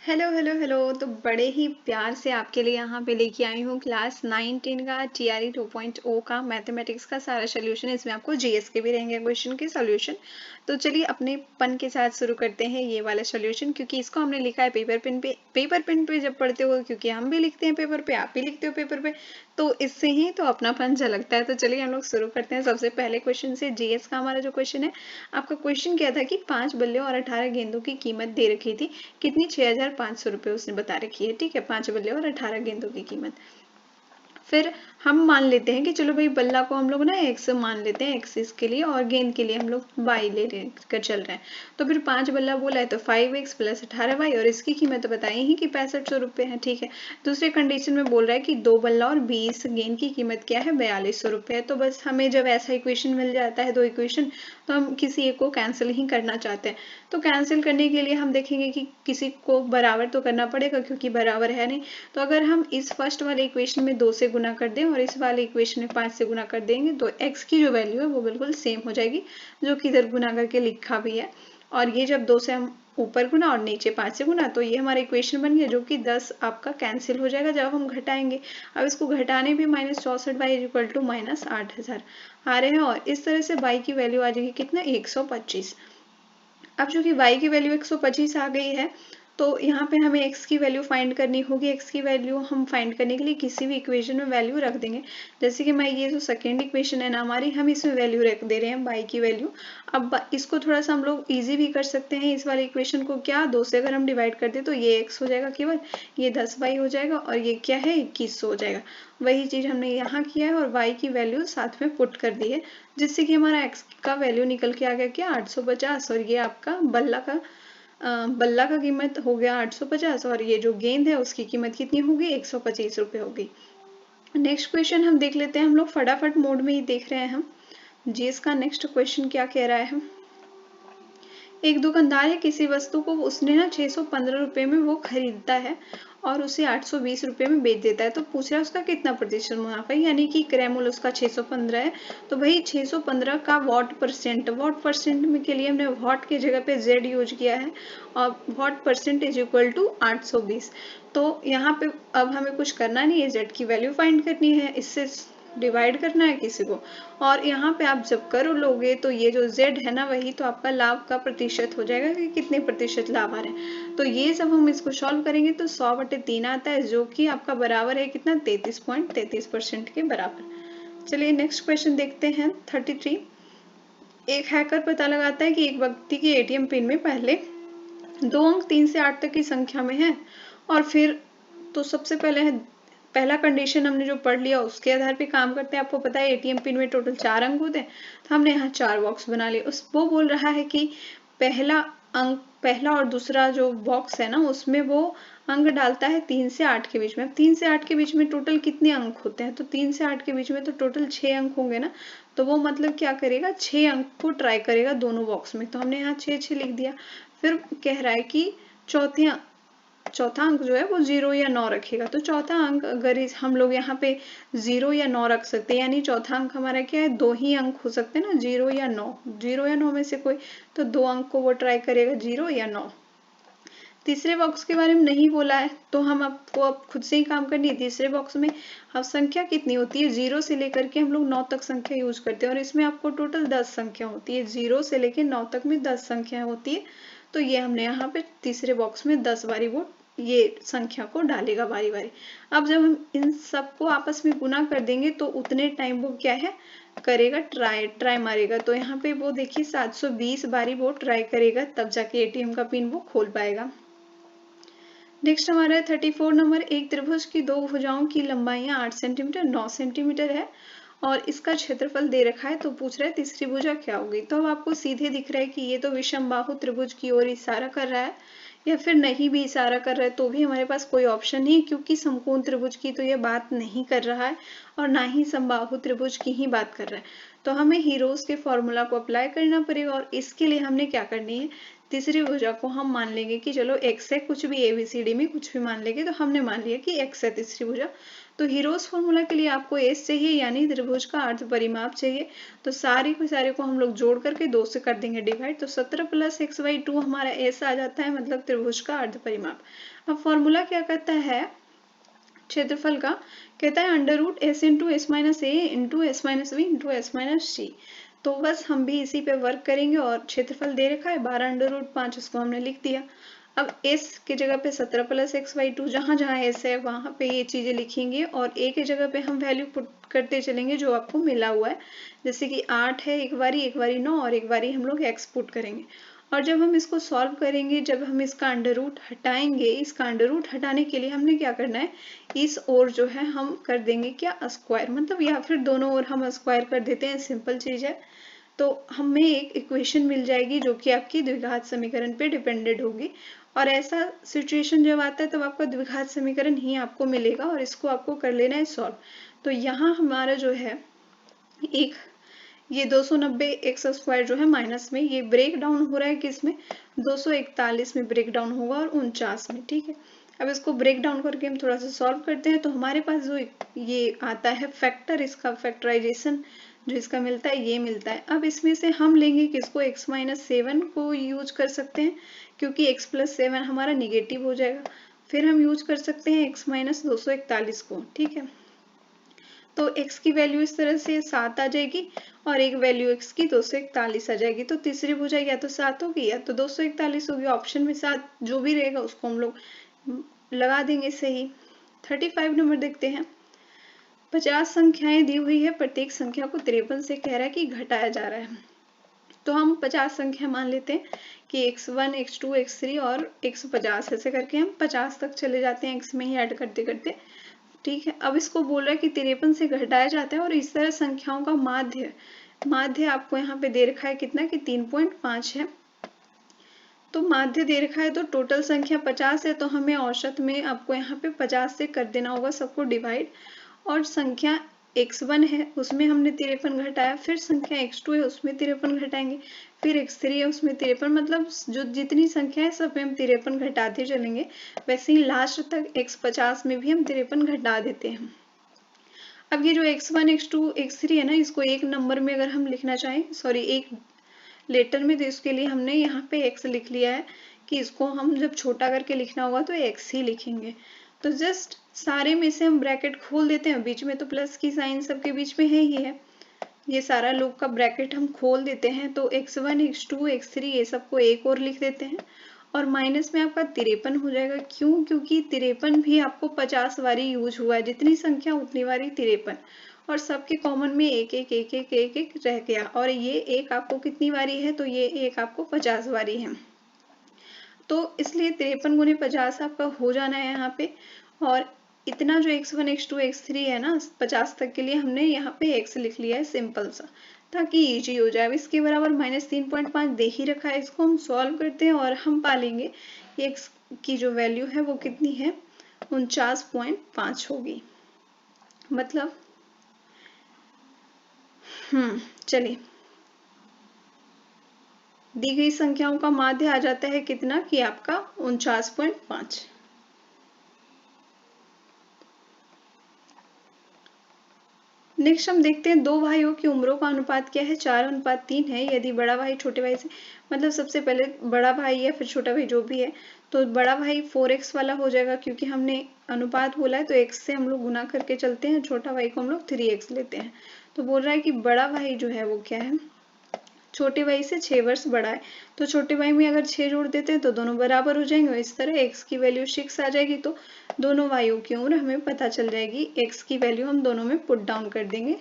Hello hello hello. तो बड़े ही प्यार से आपके लिए यहाँ पे लेके आई हूँ क्लास 9-10 का टीआरई 2.0 का मैथमेटिक्स का सारा सोल्यूशन। इसमें आपको जीएस के भी रहेंगे क्वेश्चन के सोल्यूशन। तो चलिए अपने पन के साथ शुरू करते हैं ये वाला सोल्यूशन, क्योंकि इसको हमने लिखा है पेपर पेन पे। पेपर पेन पे जब पढ़ते हो, क्योंकि हम भी लिखते हैं पेपर पे, आप भी लिखते हो पेपर पे, तो इससे ही तो अपनापन झलकता है। तो चलिए हम लोग शुरू करते हैं सबसे पहले क्वेश्चन से। जीएस का हमारा जो क्वेश्चन है, आपका क्वेश्चन क्या था कि 5 बल्ले और 18 गेंदों की कीमत दे रखी थी, कितनी? 6,500 रुपए उसने बता रखी है। ठीक है, 5 बल्ले और 18 गेंदों की कीमत। फिर हम मान लेते हैं कि चलो भाई, बल्ला को हम लोग ना एक्स मान लेते हैं, एक्स इसके लिए, और गेंद के लिए हम लोग वाई ले कर चल रहे हैं। तो फिर 5 बल्ला बोला है तो 5x प्लस 18y, और इसकी कीमत बताई ही कि 6500 रुपये है। ठीक है, दूसरे कंडीशन में बोल रहा है कि 2 बल्ला और 20 गेंद की कीमत क्या है? 4200 रुपये है। तो बस हमें जब ऐसा इक्वेशन मिल जाता है, दो इक्वेशन, तो हम किसी एक को कैंसिल ही करना चाहते हैं। तो कैंसिल करने के लिए हम देखेंगे कि किसी को बराबर तो करना पड़ेगा, क्योंकि बराबर है नहीं। तो अगर हम इस फर्स्ट वाले इक्वेशन में 2 से गुना कर दें और इस वाले इक्वेशन में 5 से गुना कर देंगे, तो x की जो वैल्यू है वो बिल्कुल सेम हो जाएगी, जो कि इधर गुना करके लिखा भी है। और ये जब 2 से हम ऊपर गुना और नीचे 5 से गुना, तो ये हमारा इक्वेशन बन गया, जो कि 10 आपका कैंसिल हो जाएगा जब हम घटाएंगे। अब इसको घटाने भी -64y इक्वल टू -8000 आ रहे हैं, और इस तरह से y की वैल्यू आ जाएगी कितना? 125। अब चूंकि y की वैल्यू 125 आ गई है, तो यहाँ पे हमें x की वैल्यू फाइंड करनी होगी। x की वैल्यू हम फाइंड करने के लिए किसी भी इक्वेशन में वैल्यू रख देंगे। जैसे कि मैं ये जो सेकेंड इक्वेशन है ना हमारी, हम इसमें वैल्यू रख दे रहे हैं y की वैल्यू। अब इसको थोड़ा सा हम लोग इजी भी कर सकते हैं। इस वाले इक्वेशन को क्या 2 से अगर हम डिवाइड कर दें तो ये x हो जाएगा केवल, ये 10y हो जाएगा, और ये क्या है? 2100 हो जाएगा। वही चीज हमने यहाँ किया है, और y की वैल्यू साथ में पुट कर दी है, जिससे कि हमारा x का वैल्यू निकल के आ गया क्या? 850। और ये आपका बल्ला का कीमत हो गया 850, और ये जो गेंद है उसकी कीमत कितनी होगी? 125 रुपये होगी। नेक्स्ट क्वेश्चन हम देख लेते हैं। हम लोग फटाफट मोड में ही देख रहे हैं हम जी। इसका नेक्स्ट क्वेश्चन क्या कह रहा है? एक दुकानदार है, किसी वस्तु को उसने ना 615 रुपये में वो खरीदता है और उसे 820 रुपये में बेच देता है। तो पूछ रहा है उसका कितना प्रतिशत मुनाफा है, यानी कि क्रय मूल्य उसका 615 है। तो भाई 615 का वॉट परसेंट में के लिए हमने वॉट की जगह पे जेड यूज किया है, और what percent is equal to 820। तो यहाँ पे अब हमें कुछ करना नहीं है, जेड की वैल्यू फाइंड करनी है, इससे डिवाइड करना है किसी को। और यहाँ पे आप जब कर लोगे तो ये जो z है ना, वही तो आपका लाभ का प्रतिशत हो जाएगा कि कितने प्रतिशत लाभ आ रहे हैं। तो ये जब हम इसको सॉल्व करेंगे तो 100/3 आता है, जो कि आपका बराबर है कितना? 33.33% के बराबर। चलिए नेक्स्ट क्वेश्चन देखते हैं 33। एक हैकर पता लगाता है कि एक व्यक्ति के एटीएम पिन में पहले 2 अंक 3 से 8 तक की संख्या में है, और फिर तो सबसे पहले है पहला कंडीशन हमने जो पढ़ लिया उसके आधार पे काम करते हैं। आपको पता है एटीएम पिन में टोटल 4 अंक होते हैं, तो हमने यहाँ 4 बॉक्स बना लिए। उस वो बोल रहा है कि पहला और दूसरा जो बॉक्स है ना, उसमें वो अंक डालता है 3 से 8 के बीच में। अब 3 से 8 के बीच में टोटल कितने अंक होते हैं? तो 3 से 8 के बीच में तो टोटल 6 अंक होंगे ना। तो वो मतलब क्या करेगा? 6 अंक को ट्राई करेगा दोनों बॉक्स में। तो हमने यहाँ 6 लिख दिया। फिर कह रहा है कि चौथा अंक जो है वो 0 या 9 रखेगा। तो चौथा अंक अगर हम लोग यहाँ पे 0 या 9 रख सकते हैं, यानी चौथा अंक हमारा क्या है? 2 ही अंक हो सकते हैं ना, 0 या 9। 0 या 9 में से कोई तो 2 अंक को वो ट्राई करेगा, 0 या 9। तीसरे बॉक्स के बारे में नहीं बोला है, तो हम आपको अब खुद से ही काम करनी है। तीसरे बॉक्स में अब संख्या कितनी होती है? 0 से लेकर के हम लोग 9 तक संख्या यूज करते हैं, और इसमें आपको टोटल 10 संख्या होती है। 0 से लेकर 9 तक में 10 संख्या होती है। तो ये हमने यहाँ पे तीसरे बॉक्स में 10 बारी वो ये संख्या को डालेगा बारी बारी। अब जब हम इन सबको आपस में गुना कर देंगे तो उतने टाइम वो क्या है करेगा? ट्राई मारेगा। तो यहाँ पे वो देखिए 720 बारी वो ट्राई करेगा, तब जाके एटीएम का पिन वो खोल पाएगा। नेक्स्ट हमारा है 34 नंबर। एक त्रिभुज की दो भुजाओं की लंबाइयां 8 सेंटीमीटर 9 सेंटीमीटर है, और इसका क्षेत्रफल दे रखा है। तो पूछ रहा है तीसरी भुजा क्या होगी? तो अब आपको सीधे दिख रहा है कि ये तो विषमबाहु त्रिभुज की ओर इशारा कर रहा है, या फिर नहीं भी इशारा कर रहा है तो भी हमारे पास कोई ऑप्शन नहीं, क्योंकि समकोण त्रिभुज की तो ये बात नहीं कर रहा है, और ना ही समबाहु त्रिभुज की ही बात कर रहा है। तो हमें हीरोज के फॉर्मूला को अप्लाई करना पड़ेगा, और इसके लिए हमने क्या करनी है? तीसरी भुजा को हम मान लेंगे कि चलो x है, कुछ भी ABCD में कुछ भी मान लेंगे। तो हमने मान लिया कि x है तीसरी भुजा। तो हीरोज फॉर्मूला के लिए आपको एस चाहिए, यानी त्रिभुज का अर्ध परिमाप चाहिए। तो सारे के सारे को हम लोग जोड़ करके 2 से कर देंगे डिवाइड, तो 17 + x/2 हमारा एस आ जाता है, मतलब त्रिभुज का अर्ध परिमाप। अब फॉर्मूला क्या कहता है क्षेत्रफल का, कहता है √s × s - a × s - b × s - c। तो बस हम भी इसी पे वर्क करेंगे और क्षेत्रफल दे रखा है 12√5, इसको हमने लिख दिया। अब s की जगह पे 17 + x/2, जहाँ जहाँ s है वहाँ पे ये चीजें लिखेंगे और a की जगह पे हम वैल्यू पुट करते चलेंगे जो आपको मिला हुआ है। जैसे कि 8 है एक बारी 9 और एक बारी हम लोग x पुट करेंगे। और जब हम इसको सॉल्व करेंगे, जब हम इसका अंडर रूट हटाएंगे, इसका अंडर रूट हटाने के लिए हमने क्या करना है, इस ओर जो है हम कर देंगे क्या, स्क्वायर, मतलब या फिर दोनों ओर हम स्क्वायर कर देते हैं, सिंपल चीज है। तो हमें एक इक्वेशन मिल जाएगी जो कि आपकी द्विघात समीकरण पे डिपेंडेंट होगी। और ऐसा सिचुएशन जब आता है तब आपका द्विघात समीकरण ही आपको मिलेगा और इसको आपको कर लेना है सॉल्व। तो यहाँ हमारा जो है एक ये 290 एक्स स्क्वायर जो है माइनस में, ये ब्रेक डाउन हो रहा है किसमें, 241 में ब्रेक डाउन होगा और 49 में, ठीक है। अब इसको ब्रेक डाउन करके हम थोड़ा सा सॉल्व करते हैं। तो हमारे पास जो ये आता है फैक्टर, इसका फैक्टराइजेशन जो इसका मिलता है ये मिलता है। अब इसमें से हम लेंगे किसको, x - 7 को यूज कर सकते हैं, क्योंकि x + 7 हमारा निगेटिव हो जाएगा। फिर हम यूज कर सकते हैं x - 241 को, ठीक है। तो x की वैल्यू इस तरह से 7 आ जाएगी और एक वैल्यू x की 241 आ जाएगी। तो तीसरी भुजा या तो 7 होगी या तो 241 होगी, ऑप्शन में 7 जो भी रहेगा उसको हम लोग लगा देंगे सही। 35 नंबर देखते हैं। 50 संख्याएं दी हुई है, प्रत्येक संख्या को 53 से कह रहा है कि घटाया जा रहा है। तो हम 50 संख्या मान लेते हैं कि x1 x2 x3 और 150, ऐसे करके हम 50 तक चले जाते हैं x में ही ऐड करते करते, ठीक है। अब इसको बोल रहा है कि 53 से घटाया जाता है और इस तरह संख्याओं का माध्य आपको यहाँ पे दे रखा है कितना, कि 3.5 है। तो माध्य दे रखा है तो टोटल संख्या 50 है, तो हमें औसत में आपको यहाँ पे 50 से कर देना होगा सबको डिवाइड। और संख्या x1 है उसमें हमने 53 घटाया, फिर संख्या x2 है उसमें 53 घटाएंगे, फिर x3 है उसमें 53, मतलब जो जितनी संख्या है सब में हम 53 घटाते चलेंगे। वैसे ही लास्ट तक x50 में भी हम 53 घटा देते हैं। अब ये जो x1 x2 x3 है ना, इसको एक नंबर में अगर हम लिखना चाहें, सॉरी एक लेटर में, तो इसके लिए हमने यहाँ पे x लिख लिया है कि इसको हम जब छोटा करके लिखना होगा तो x ही लिखेंगे। तो जस्ट सारे में से हम ब्रैकेट खोल देते हैं, बीच में तो प्लस की साइन सबके बीच में है ही है, ये सारा लूप का ब्रैकेट हम खोल देते हैं। तो x1 x2 x3 ये सबको एक और लिख देते हैं और माइनस में आपका 53 हो जाएगा। क्यों, क्योंकि 53 भी आपको 50 बारी यूज हुआ है, जितनी संख्या उतनी बारी 53, और सबके कॉमन में एक एक एक एक एक एक रह गया, और ये एक आपको कितनी बारी है, तो ये एक आपको 50 बारी है। तो इसलिए 53 × 50 आपका हो जाना है यहाँ पे। और इतना जो x1 x2 x3 है ना 50 तक के लिए हमने यहाँ पे x लिख लिया है सिंपल सा, ताकि इजी हो जाए। अब इसके बराबर -3.5 दे ही रखा है, इसको हम सॉल्व करते हैं और हम पा लेंगे x की जो वैल्यू है वो कितनी है, 49.5 होगी। मतलब चलिए, दी गई संख्याओं का माध्य आ जाता है कितना, कि आपका 49.5। नेक्स्ट हम देखते हैं दो भाइयों की उम्रों का अनुपात क्या है, 4:3 है। यदि बड़ा भाई छोटे भाई से, मतलब सबसे पहले बड़ा भाई या फिर छोटा भाई जो भी है, तो बड़ा भाई 4x वाला हो जाएगा, क्योंकि हमने अनुपात बोला है तो x से हम लोग गुना करके चलते हैं, छोटा भाई को हम लोग 3x लेते हैं। तो बोल रहा है कि बड़ा भाई जो है वो क्या है, छोटे भाई से 6 वर्ष बड़ा है। तो छोटे भाई में अगर 6 जोड़ देते हैं तो दोनों बराबर हो जाएंगे, इस तरह x की वैल्यू 6 आ जाएगी। तो दोनों भाइयों की उम्र हमें पता चल जाएगी, x की वैल्यू हम दोनों में पुट डाउन कर देंगे,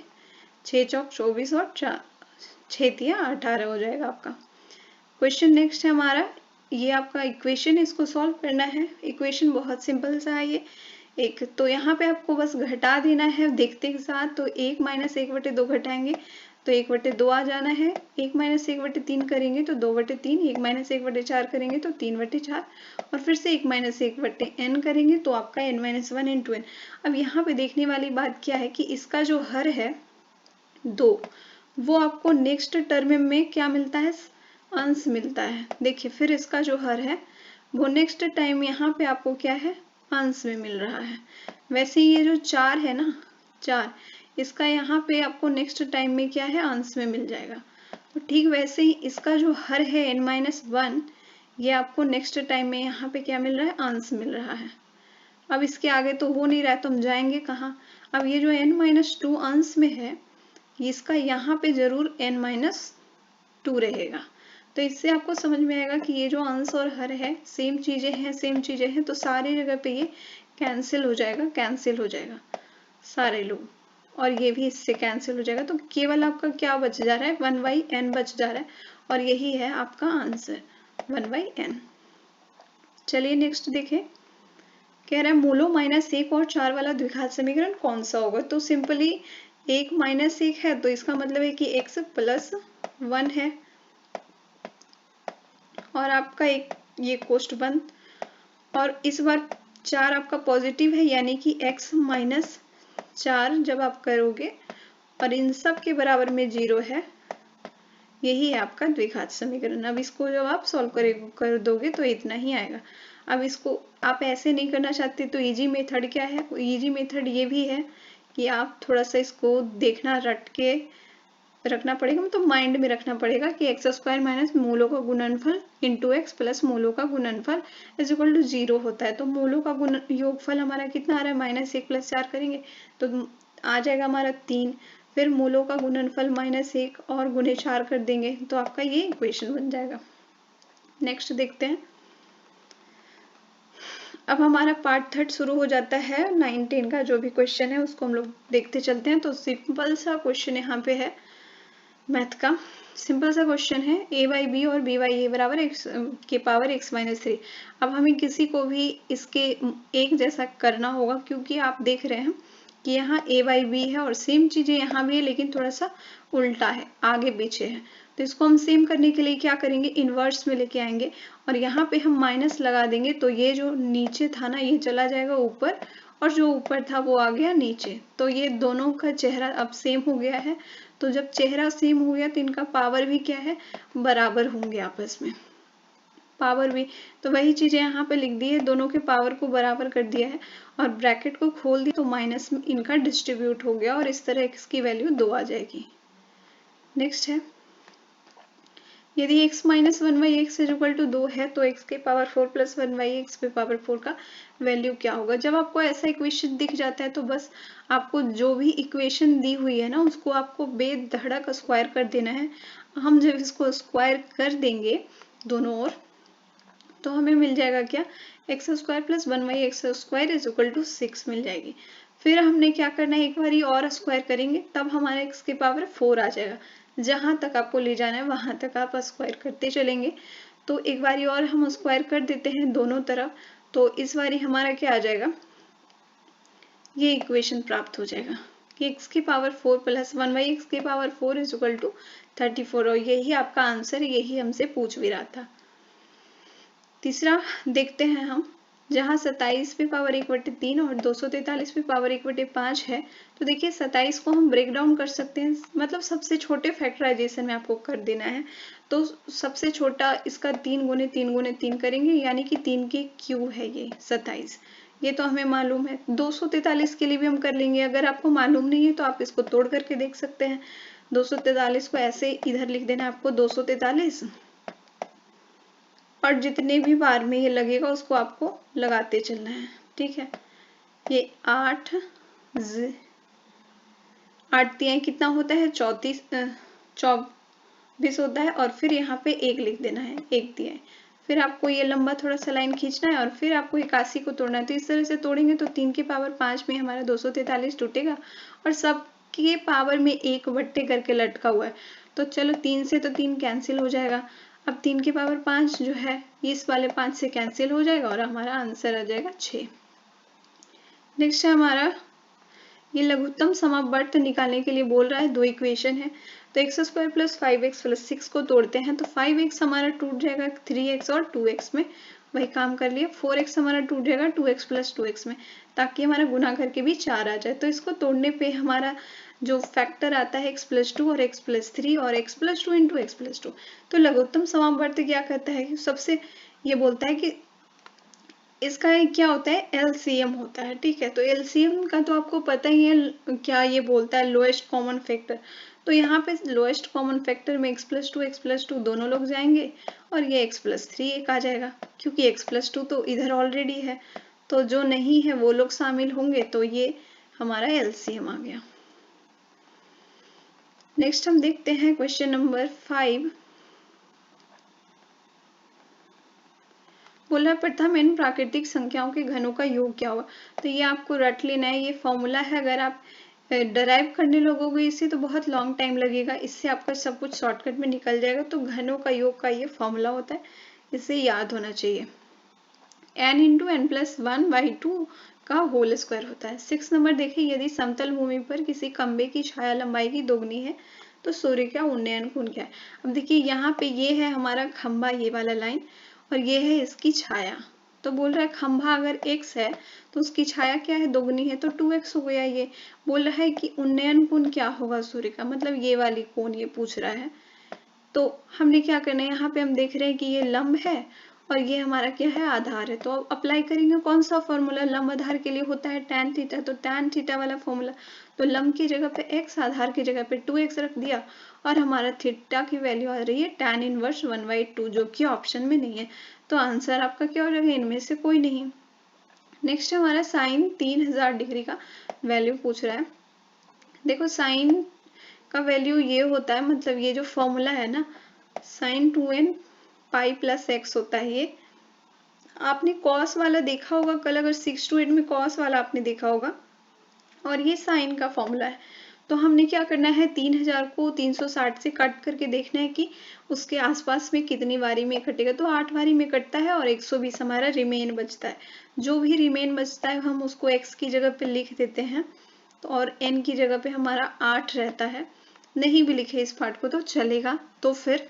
6 चौक 24 और 6 तिया 18 हो जाएगा आपका। क्वेश्चन नेक्स्ट है हमारा, ये आपका इक्वेशन, इसको सॉल्व करना है। इक्वेशन बहुत सिंपल सा है ये एक, तो यहाँ पे आपको बस घटा देना है देखते के साथ। तो 1 - 1/2 घटाएंगे तो 1/2 आ जाना है, 1 - 1/3 करेंगे तो 2/3, 1 - 1/4 करेंगे तो 3/4, और फिर से 1 - 1/n करेंगे तो आपका n - 1 × n। अब यहाँ पे देखने वाली बात क्या है कि इसका जो हर है 2, वो आपको नेक्स्ट टर्म में क्या मिलता है, अंश मिलता है। देखिए फिर इसका जो हर है वो नेक्स्ट टाइम यहाँ पे आपको क्या है, अंश में मिल रहा है। वैसे ये जो 4 है ना, 4, इसका यहाँ पे आपको नेक्स्ट टाइम में क्या है, अंश में मिल जाएगा। तो ठीक वैसे ही इसका जो हर है n-1, ये आपको नेक्स्ट टाइम में यहाँ पे क्या मिल रहा है, अंश मिल रहा है। अब इसके आगे तो हो नहीं रहा है तो हम जाएंगे कहाँ। अब ये जो n-2 अंश में है, इसका यहाँ पे जरूर n-2 रहेगा। तो इससे आपको समझ में आएगा कि ये जो अंश और हर है सेम चीजें हैं, तो सारी जगह पे ये कैंसिल हो जाएगा सारे लोग, और ये भी इससे कैंसिल हो जाएगा। तो केवल आपका क्या बच जा रहा है, 1/n बच जा रहा है, और यही है आपका आंसर 1/n। चलिए नेक्स्ट देखें, कह रहा है मूलों -1 और 4 वाला द्विघात समीकरण कौन सा होगा। तो सिंपली 1 - 1 है तो इसका मतलब है कि x + 1 है, और आपका एक ये कोष्ठ बंद, और इस बार 4 आपका पॉजिटिव है, यानी कि x - 4 जब आप करोगे और इन सब के बराबर में 0 है, यही है आपका द्विघात समीकरण। अब इसको जब आप सॉल्व कर दोगे तो इतना ही आएगा। अब इसको आप ऐसे नहीं करना चाहते तो इजी मेथड क्या है, इजी मेथड ये भी है कि आप थोड़ा सा इसको देखना, रट के रखना पड़ेगा, मतलब माइंड में रखना पड़ेगा कि x² - मूलों का गुणनफल इंटू x प्लस मूलों का गुणनफल इज इक्वल टू 0 होता है। तो मूलों का योगफल हमारा कितना आ रहा है, -1 + 4 करेंगे तो आ जाएगा हमारा 3, फिर मूलों का गुणनफल -1 और गुणे 4 कर देंगे तो आपका ये इक्वेशन बन जाएगा। नेक्स्ट देखते हैं, अब हमारा पार्ट 3 शुरू हो जाता है। 9-10 का जो भी क्वेश्चन है उसको हम लोग देखते चलते हैं। तो सिंपल सा क्वेश्चन यहाँ पे है, मैथ का सिंपल सा क्वेश्चन है, a/b और b/a बराबर x के पावर x-3। अब हमें किसी को भी इसके एक जैसा करना होगा, क्योंकि आप देख रहे हैं कि यहाँ a/b है और सेम चीजें यहाँ भी है, लेकिन थोड़ा सा उल्टा है, आगे पीछे है। तो इसको हम सेम करने के लिए क्या करेंगे, इनवर्स में लेके आएंगे, और यहाँ पे हम माइनस लगा देंगे, तो ये जो नीचे था ना ये चला जाएगा ऊपर, और जो ऊपर था वो आ गया नीचे। तो ये दोनों का चेहरा अब सेम हो गया है। तो जब चेहरा सेम हो गया तो इनका पावर भी क्या है, बराबर होंगे आपस में, पावर भी। तो वही चीजें यहाँ पे लिख दी है, दोनों के पावर को बराबर कर दिया है और ब्रैकेट को खोल दी, तो माइनस में इनका डिस्ट्रीब्यूट हो गया और इस तरह x की वैल्यू 2 आ जाएगी। नेक्स्ट है, यदि x - 1/x is equal to 2 है तो x के पावर 4 + 1/x के पावर 4 का वैल्यू क्या होगा। जब आपको ऐसा इक्वेशन दिख जाता है तो बस आपको जो भी इक्वेशन दी हुई है ना उसको आपको बेधड़क स्क्वायर कर देना है। हम जब इसको स्क्वायर कर देंगे दोनों ओर तो हमें मिल जाएगा क्या, x² + 1/x² is equal to 6 मिल जाएगी। फिर हमने क्या करना है, एक बार और स्क्वायर करेंगे तब हमारा x के पावर 4 आ जाएगा। जहां तक आपको ले जाना है वहां तक आप स्क्वायर करते चलेंगे। तो एक बारी और हम स्क्वायर कर देते हैं दोनों तरफ, तो इस बारी हमारा क्या आ जाएगा, ये इक्वेशन प्राप्त हो जाएगा कि x की पावर 4 + 1/x की पावर 4 इज इक्वल टू 34, और यही आपका आंसर, यही हमसे पूछ भी रहा था। तीसरा देखते हैं हम, जहाँ 27 पे पावर 1/3 और 243 पे पावर 1/5 है। तो देखिए 27 को हम ब्रेक डाउन कर सकते हैं, मतलब सबसे छोटे फैक्टराइजेशन में आपको कर देना है। तो सबसे छोटा इसका 3 × 3 × 3 करेंगे, यानी कि 3 के क्यू है ये 27, ये तो हमें मालूम है। 243 के लिए भी हम कर लेंगे, अगर आपको मालूम नहीं है तो आप इसको तोड़ करके देख सकते हैं। 243 को ऐसे इधर लिख देना है आपको 243, और जितने भी बार में ये लगेगा उसको आपको लगाते चलना है, ठीक है। ये 8 तियाई कितना होता है, 24 होता है, और फिर यहाँ पे 1 लिख देना है, 1 तिहाई। फिर आपको ये लंबा थोड़ा सा लाइन खींचना है और फिर आपको 81 को तोड़ना है। तो इस तरह से तोड़ेंगे तो 3 के पावर 5 में हमारा 243 टूटेगा, और सब के पावर में 1 बट्टे करके लटका हुआ है। तो चलो 3 से तो 3 कैंसिल हो जाएगा। अब 3 के पावर 5 जो है इस वाले 5 से कैंसिल हो जाएगा और हमारा आंसर आ जाएगा 6। नेक्स्ट है हमारा, ये लघुत्तम समावर्त निकालने के लिए बोल रहा है, दो इक्वेशन है। तो x² + 5x + 6 को तोड़ते हैं तो 5x हमारा टूट जाएगा 3x और 2x में, वही काम कर लिया। 4x हमारा टूट जाएगा 2x + 2x में, ताकि हमारा गुना करके भी 4 आ जाए। तो इसको तोड़ने पे हमारा जो फैक्टर आता है x + 2 और x + 3 और x + 2 × x + 2। तो लघुत्तम समावर्त क्या कहता है, सबसे ये बोलता है कि इसका एक क्या होता है, एलसीएम होता है, ठीक है। तो एलसीएम का तो आपको पता ही है क्या ये बोलता है, लोएस्ट कॉमन फैक्टर। तो यहाँ पे लोएस्ट कॉमन फैक्टर में x+2 दोनों लोग जाएंगे और ये x+3 एक आ जाएगा, क्योंकि x+2 तो इधर ऑलरेडी है, तो जो नहीं है वो लोग शामिल होंगे, तो ये हमारा एलसीएम आ गया। नेक्स्ट हम देखते हैं क्वेश्चन नंबर 5। बोला प्रथम इन प्राकृतिक संख्याओं के घनों का योग क्या होगा। तो ये आपको रट लेना है, ये फॉर्मूला है। अगर आप डराइव करने लगोगे इसे तो बहुत लॉन्ग टाइम लगेगा, इससे आपका सब कुछ शॉर्टकट में निकल जाएगा। तो घनों का योग का ये फॉर्मूला होता है, इसे याद होना चाहिए। n×n+1/2 का होल स्क्वायर होता है। 6 नंबर देखिए, यदि समतल भूमि पर किसी खंबे की छाया लंबाई की दोगुनी है तो सूर्य का उन्नयन कोण क्या है। अब देखिए यहाँ पे ये है हमारा खंबा, ये वाला लाइन, और ये है इसकी छाया। तो बोल रहा है खंभा अगर x है तो उसकी छाया क्या है, दोगुनी है, तो 2x हो गया। ये बोल रहा है कि उन्नयन कोण क्या होगा सूर्य का, मतलब ये वाली कोण ये पूछ रहा है। तो हमने क्या करना है, यहाँ पे हम देख रहे हैं कि ये लंब है और ये हमारा क्या है, आधार है। तो अब अप्लाई करेंगे कौन सा फॉर्मूला, लंब आधार के लिए होता है tan थीटा, तो tan थीटा वाला फॉर्मूला। तो लंब की जगह पे x, आधार की जगह पे 2x रख दिया और हमारा थीटा की वैल्यू आ रही है tan इनवर्स 1/2, जो कि ऑप्शन में नहीं है। तो आंसर आपका क्या हो जाएगा, इनमें से कोई नहीं। नेक्स्ट हमारा साइन 3000 डिग्री का वैल्यू पूछ रहा है। देखो साइन का वैल्यू ये होता है, मतलब ये जो फॉर्मूला है ना, sin 2n pi plus x होता है। ये आपने कॉस वाला देखा होगा कल, अगर 6 to 8 में कॉस वाला आपने देखा होगा, और ये साइन का फॉर्मूला है। तो हमने क्या करना है, 3000 को 360 से कट करके देखना है कि उसके आसपास में कितनी बारी में कटेगा। तो 8 बारी में कटता है और 120 हमारा रिमेन बचता है। जो भी रिमेन बचता है हम उसको x की जगह पे लिख देते हैं, तो और n की जगह पे हमारा 8 रहता है। नहीं भी लिखे इस पार्ट को तो चलेगा। तो फिर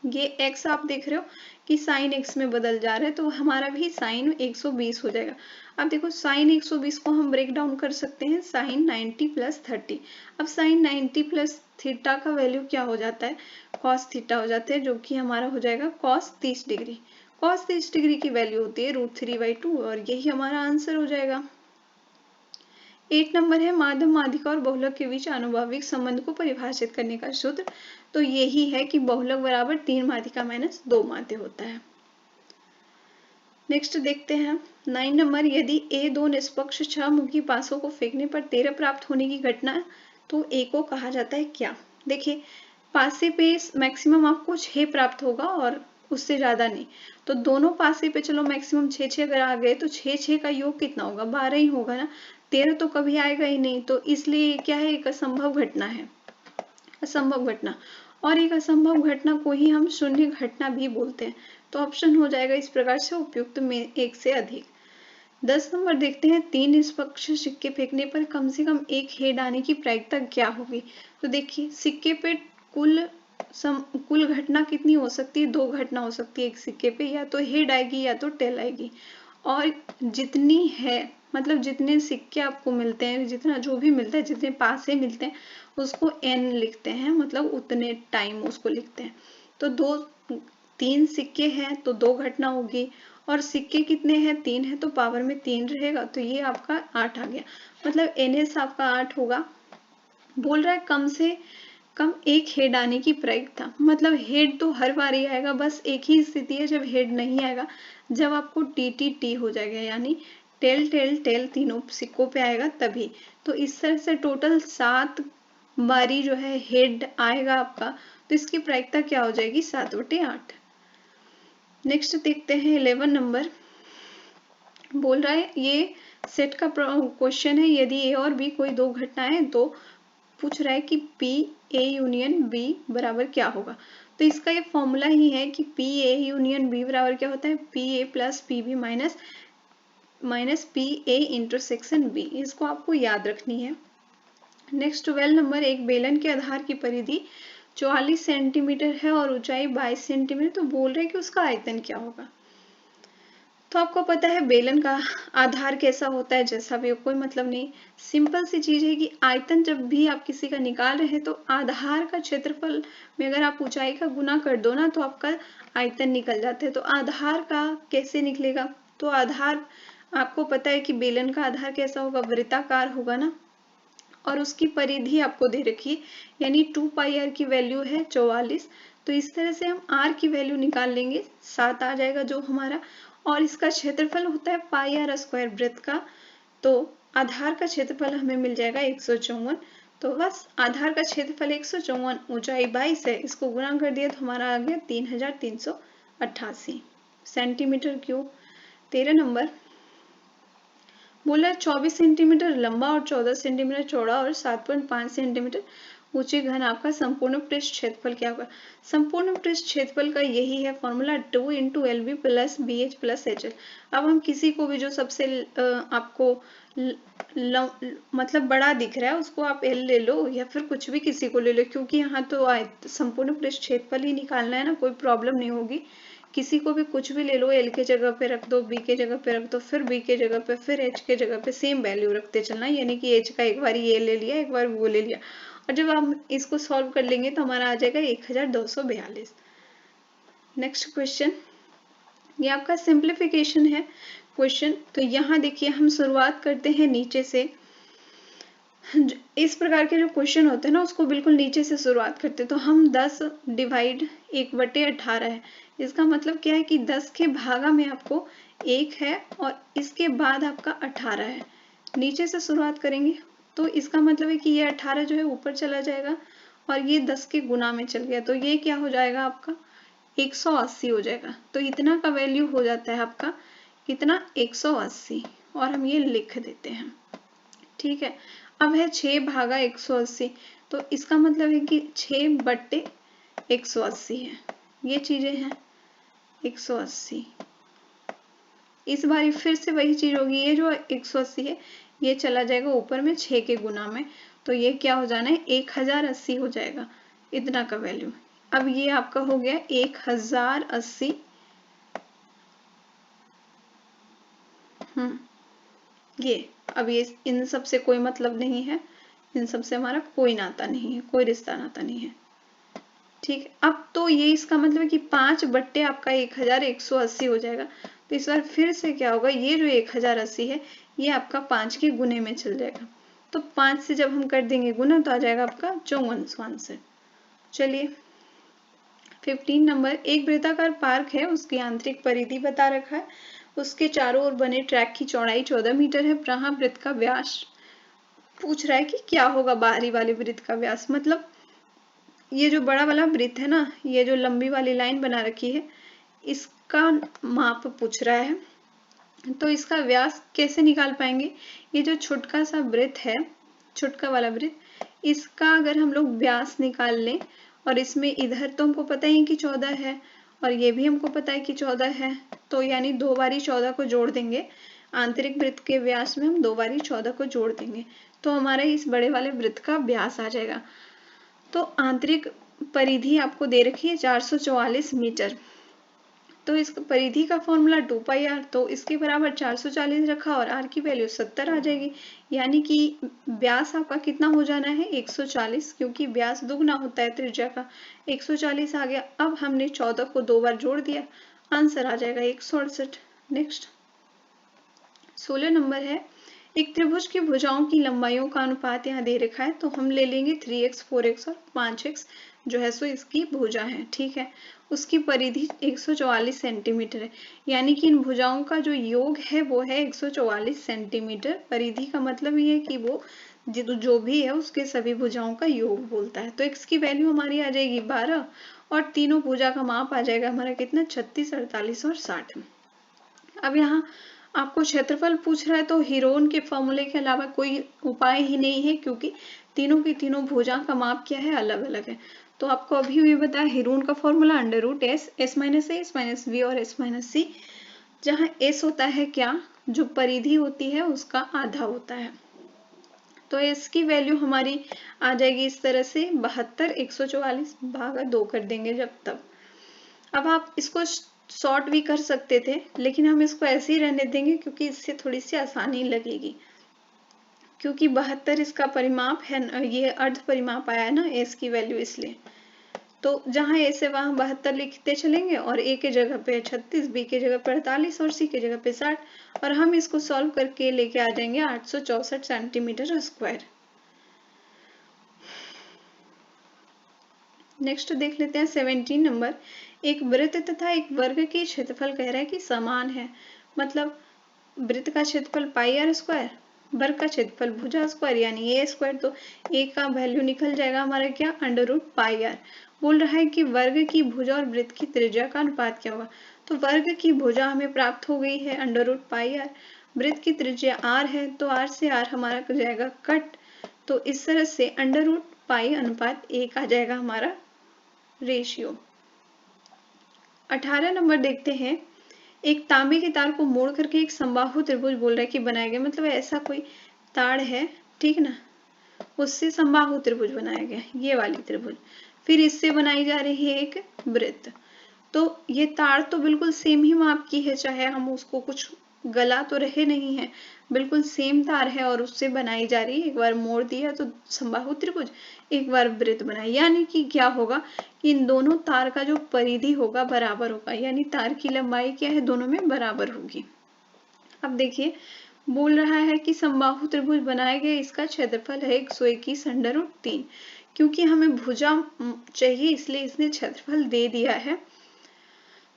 ये x आप देख रहे हो कि साइन x में बदल जा रहा है, तो हमारा भी साइन 120 हो जाएगा। अब देखो साइन 120 को हम ब्रेक डाउन कर सकते हैं, साइन 90 + 30। अब साइन 90 प्लस थीटा का वैल्यू क्या हो जाता है, कॉस थीटा हो जाता है, जो कि हमारा हो जाएगा कॉस 30 डिग्री। कॉस 30 डिग्री की वैल्यू होती है √3/2, और यही हमारा आंसर हो जाएगा। 8 नंबर है माध्यम माध्यिका और बहुलक के बीच आनुभाविक संबंध को परिभाषित करने का सूत्र। तो यही है कि बहुलक बराबर 3 माध्यिका - 2 माध्य होता है। नेक्स्ट देखते हैं 9 नंबर, यदि ए 2 निष्पक्ष 6 मुखी पासों को फेंकने पर 13 प्राप्त होने की घटना, तो ए को कहा जाता है क्या। देखिए पासे पे मैक्सिमम आपको 6 प्राप्त होगा और उससे ज्यादा नहीं। तो दोनों पासे पे चलो मैक्सिमम 6 अगर आ गए तो 6 का योग कितना होगा, 12 ही होगा ना। 13 तो कभी आएगा ही नहीं, तो इसलिए क्या है, एक असंभव घटना है, असंभव घटना। और एक असंभव घटना को ही हम शून्य घटना भी बोलते हैं। तो ऑप्शन हो जाएगा इस प्रकार से उपयुक्त में एक से अधिक। 10 नंबर देखते हैं, 3 निष्पक्ष सिक्के फेंकने पर कम से कम एक हेड आने की प्रायिकता क्या होगी। तो देखिए सिक्के पे कुल घटना कितनी हो सकती है, 2 घटना हो सकती है एक सिक्के पे, या तो हेड आएगी या तो टेल आएगी। और जितनी है, मतलब जितने सिक्के आपको मिलते हैं, जितना जो भी मिलता है, जितने पासे मिलते हैं उसको n लिखते हैं, मतलब उतने टाइम उसको लिखते हैं। तो 3 सिक्के हैं तो 2 घटना होगी, और सिक्के कितने हैं, 3 है, तो पावर में 3 रहेगा, तो ये आपका 8 आ गया। मतलब ns आपका 8 होगा। बोल रहा है कम से कम एक हेड आने की प्रायिकता, मतलब हेड तो हर बार ही आएगा, बस एक ही स्थिति है जब हेड नहीं आएगा, जब आपको टी हो जाएगा, यानी टेल टेल टेल तीनों सिक्कों पे आएगा तभी। तो इस तरह से टोटल 7 बारी जो है हेड आएगा आपका, तो इसकी प्रायिकता क्या हो जाएगी, 7/8। नेक्स्ट देखते हैं 11 नंबर, बोल रहा है ये सेट का क्वेश्चन है, यदि ए और बी कोई 2 घटनाएं, तो पूछ रहा है कि पी ए यूनियन बी बराबर क्या होगा। तो इसका ये फॉर्मूला ही है कि पी ए यूनियन बी बराबर क्या होता है, P A plus P B minus P A intersection B. इसको आपको याद रखनी है। नेक्स्ट 12 नंबर, एक बेलन के आधार की परिधि 44 सेंटीमीटर है और ऊंचाई 22 सेंटीमीटर, तो बोल रहे हैं कि उसका आयतन क्या होगा। तो आपको पता है बेलन का आधार कैसा होता है, जैसा भी हो, कोई मतलब नहीं। सिंपल सी चीज है कि आयतन जब भी आप किसी का निकाल रहे हैं तो आधार का क्षेत्रफल में अगर आप ऊंचाई का गुना कर दो ना, तो आपका आयतन निकल जाता है। तो आधार का कैसे निकलेगा, तो आधार आपको पता है कि बेलन का आधार कैसा होगा, वृत्ताकार होगा ना, और उसकी परिधि आपको दे रखी है, यानी 2πr की वैल्यू है 44। तो इस तरह से हम r की वैल्यू निकाल लेंगे, 7 आ जाएगा जो हमारा, और इसका क्षेत्रफल होता है πr² वृत्त का, तो आधार का क्षेत्रफल हमें मिल जाएगा 154। तो बस आधार का क्षेत्रफल 154, ऊंचाई 22 है, इसको गुणा कर दिया तो हमारा आ गया 3388 सेंटीमीटर क्यूब। 13 नंबर बोला 24 सेंटीमीटर लंबा और 14 सेंटीमीटर चौड़ा और 7.5 सेंटीमीटर ऊंची घन आपका संपूर्ण पृष्ठ क्षेत्रफल क्या होगा। संपूर्ण पृष्ठ क्षेत्रफल का यही है फॉर्मूला, 2 × LB + BH + HL। अब हम किसी को भी जो सबसे आपको मतलब बड़ा दिख रहा है उसको आप L ले लो, या फिर कुछ भी किसी को ले लो, क्योंकि यहाँ तो संपूर्ण पृष्ठ क्षेत्रफल ही निकालना है ना, कोई प्रॉब्लम नहीं होगी। किसी को भी कुछ भी ले लो, L के जगह पे रख दो, B के जगह पे रख दो, फिर B के जगह पे, फिर H के जगह पे, सेम वैल्यू रखते चलना, यानी कि H का एक बार ये ले लिया, एक बार वो ले लिया, और जब हम इसको सॉल्व कर लेंगे तो हमारा आ जाएगा 1242। नेक्स्ट क्वेश्चन, ये आपका सिंप्लीफिकेशन है क्वेश्चन। तो यहाँ देखिए हम शुरुआत करते हैं नीचे से। इस प्रकार के जो क्वेश्चन होते हैं ना उसको बिल्कुल नीचे से शुरुआत करते हैं। तो हम 10 डिवाइड 1/18 है, इसका मतलब क्या है कि 10 के भागा में आपको 1 है और इसके बाद आपका 18 है। नीचे से शुरुआत करेंगे तो इसका मतलब है कि ये 18 जो है ऊपर चला जाएगा और ये 10 के गुना में चल गया, तो ये क्या हो जाएगा आपका 180 हो जाएगा। तो इतना का वैल्यू हो जाता है आपका कितना 180, और हम ये लिख देते हैं। ठीक है, अब है 6 भागा 180, तो इसका मतलब है कि 6/180 है, ये चीजें हैं 180। इस बार फिर से वही चीज होगी, ये जो 180 है ये चला जाएगा ऊपर में 6 के गुना में, तो ये क्या हो जाना है 1080 हो जाएगा, इतना का वैल्यू। अब ये आपका हो गया 1080। ये अब ये इन सब से कोई मतलब नहीं है, इन सब से हमारा कोई नाता नहीं है, कोई रिश्ता नाता नहीं है। ठीक है, अब तो ये इसका मतलब है कि 5 बट्टे आपका 1180 हो जाएगा। तो इस बार फिर से क्या होगा, ये जो 1080 है ये आपका 5 के गुने में चल जाएगा, तो 5 से जब हम कर देंगे गुना तो आ जाएगा आपका 54 आंसर। चलिए 15 नंबर, एक वृत्ताकार पार्क है, उसकी आंतरिक परिधि बता रखा है, उसके चारों ओर बने ट्रैक की चौड़ाई 14 मीटर है, वहां वृत्त का व्यास पूछ रहा है कि क्या होगा बाहरी वाले वृत्त का व्यास। मतलब ये जो बड़ा वाला वृत्त है ना, ये जो लंबी वाली लाइन बना रखी है, इसका माप पूछ रहा है, तो इसका व्यास कैसे निकाल पाएंगे। ये जो छोटका सा वृत्त है, छोटका वाला वृत्त, इसका अगर हम लोग व्यास निकाल लें, और इसमें इधर तो हमको पता ही कि 14 है और ये भी हमको पता है कि 14 है, तो यानी 2 बारी 14 को जोड़ देंगे, आंतरिक वृत्त के व्यास में हम 2 बारी 14 को जोड़ देंगे, तो हमारे इस बड़े वाले वृत्त का व्यास आ जाएगा। तो आंतरिक परिधि आपको दे रखी है 444 मीटर, तो इस परिधि का फॉर्मूला 2πr, तो इसके बराबर 440 रखा और r की वैल्यू 70 आ जाएगी, यानी कि व्यास आपका कितना हो जाना है 140, क्योंकि व्यास दुगना होता है त्रिज्या का। 140 आ गया, अब हमने 14 को 2 बार जोड़ दिया, आंसर आ जाएगा 168। नेक्स्ट 16 नंबर है, एक त्रिभुज की भुजाओं की लंबाइयों का अनुपात यहाँ दे रखा है, तो हम ले लेंगे 3x 4x और 5x जो है सो इसकी भुजा है। ठीक है, उसकी परिधि 144 सेंटीमीटर है, यानी कि इन भुजाओं का जो योग है वो है 144 सेंटीमीटर। परिधि का मतलब ये है कि वो जो भी है उसके सभी भुजाओं का योग बोलता है। तो x की वैल्यू हमारी आ जाएगी 12 और तीनों भुजा का माप आ जाएगा हमारा कितना 36, 48 और 60। अब यहाँ आपको क्षेत्रफल पूछ रहा है, तो हीरोन के फॉर्मूले के अलावा कोई उपाय ही नहीं है, क्योंकि तीनों की तीनों भुजा का माप क्या है अलग अलग है। तो आपको अभी भी बताया हीरोन का formula √s, s - a, s - b और s - c, जहाँ s होता है क्या, जो परिधि होती है उसका आधा होता है। तो s की वैल्यू हमारी आ जाएगी इस तरह से 72, 144 भागा 2 कर देंगे जब तब। अब आप इसको शॉर्ट भी कर सकते थे, लेकिन हम इसको ऐसे ही रहने देंगे क्योंकि इससे थोड़ी सी आसानी लगेगी, क्योंकि 72 इसका परिमाप है, ये अर्ध परिमाप आया है ना एस की वैल्यू, इसलिए। तो जहाँ ए से वहाँ 72 लिखते चलेंगे और ए के जगह पे 36, बी के जगह पे 48 और सी के जगह पे 60 और हम इसको सॉल्व करके लेके आ जाएंगे 864 सेंटीमीटर स्क्वायर। नेक्स्ट देख लेते हैं 17 नंबर। एक वृत्त तथा एक वर्ग के क्षेत्रफल कह रहा है कि समान है, मतलब वृत्त का क्षेत्रफल पाई आर स्क्वायर, वर्ग का क्षेत्रफल भुजा स्क्वायर यानी ए स्क्वायर। तो ए का वैल्यू निकल जाएगा हमारा क्या, अंडर रूट पाई आर। बोल रहा है कि वर्ग की भुजा और वृत्त की त्रिज्या का अनुपात क्या होगा। तो वर्ग की भुजा हमें प्राप्त हो गई है अंडर रूट पाई आर, वृत्त की त्रिज्या आर है तो आर से आर हमारा हो जाएगा कट। तो इस तरह से अंडर रूट पाई अनुपात 1 आ जाएगा हमारा रेशियो। 18 नंबर देखते हैं। एक तांबे के तार को मोड़ करके एक समबाहु त्रिभुज बोल रहा है कि बनाया गया, मतलब ऐसा कोई तार है, ठीक ना, उससे समबाहु त्रिभुज बनाया गया, ये वाली त्रिभुज। फिर इससे बनाई जा रही है एक वृत्त। तो ये तार तो बिल्कुल सेम ही माप की है, चाहे हम उसको कुछ गला तो रहे नहीं है, बिल्कुल सेम तार है और उससे बनाई जा रही है। एक बार मोड़ दिया तो समबाहु त्रिभुज, एक बार वृत्त बनाई, यानी कि क्या होगा कि इन दोनों तार का जो परिधि होगा बराबर होगा, यानी तार की लंबाई क्या है, दोनों में बराबर होगी। अब देखिए बोल रहा है कि समबाहु त्रिभुज बनाए गए, इसका क्षेत्रफल है 121 अंडर रूट 3। क्योंकि हमें भुजा चाहिए इसलिए इसने क्षेत्रफल दे दिया है।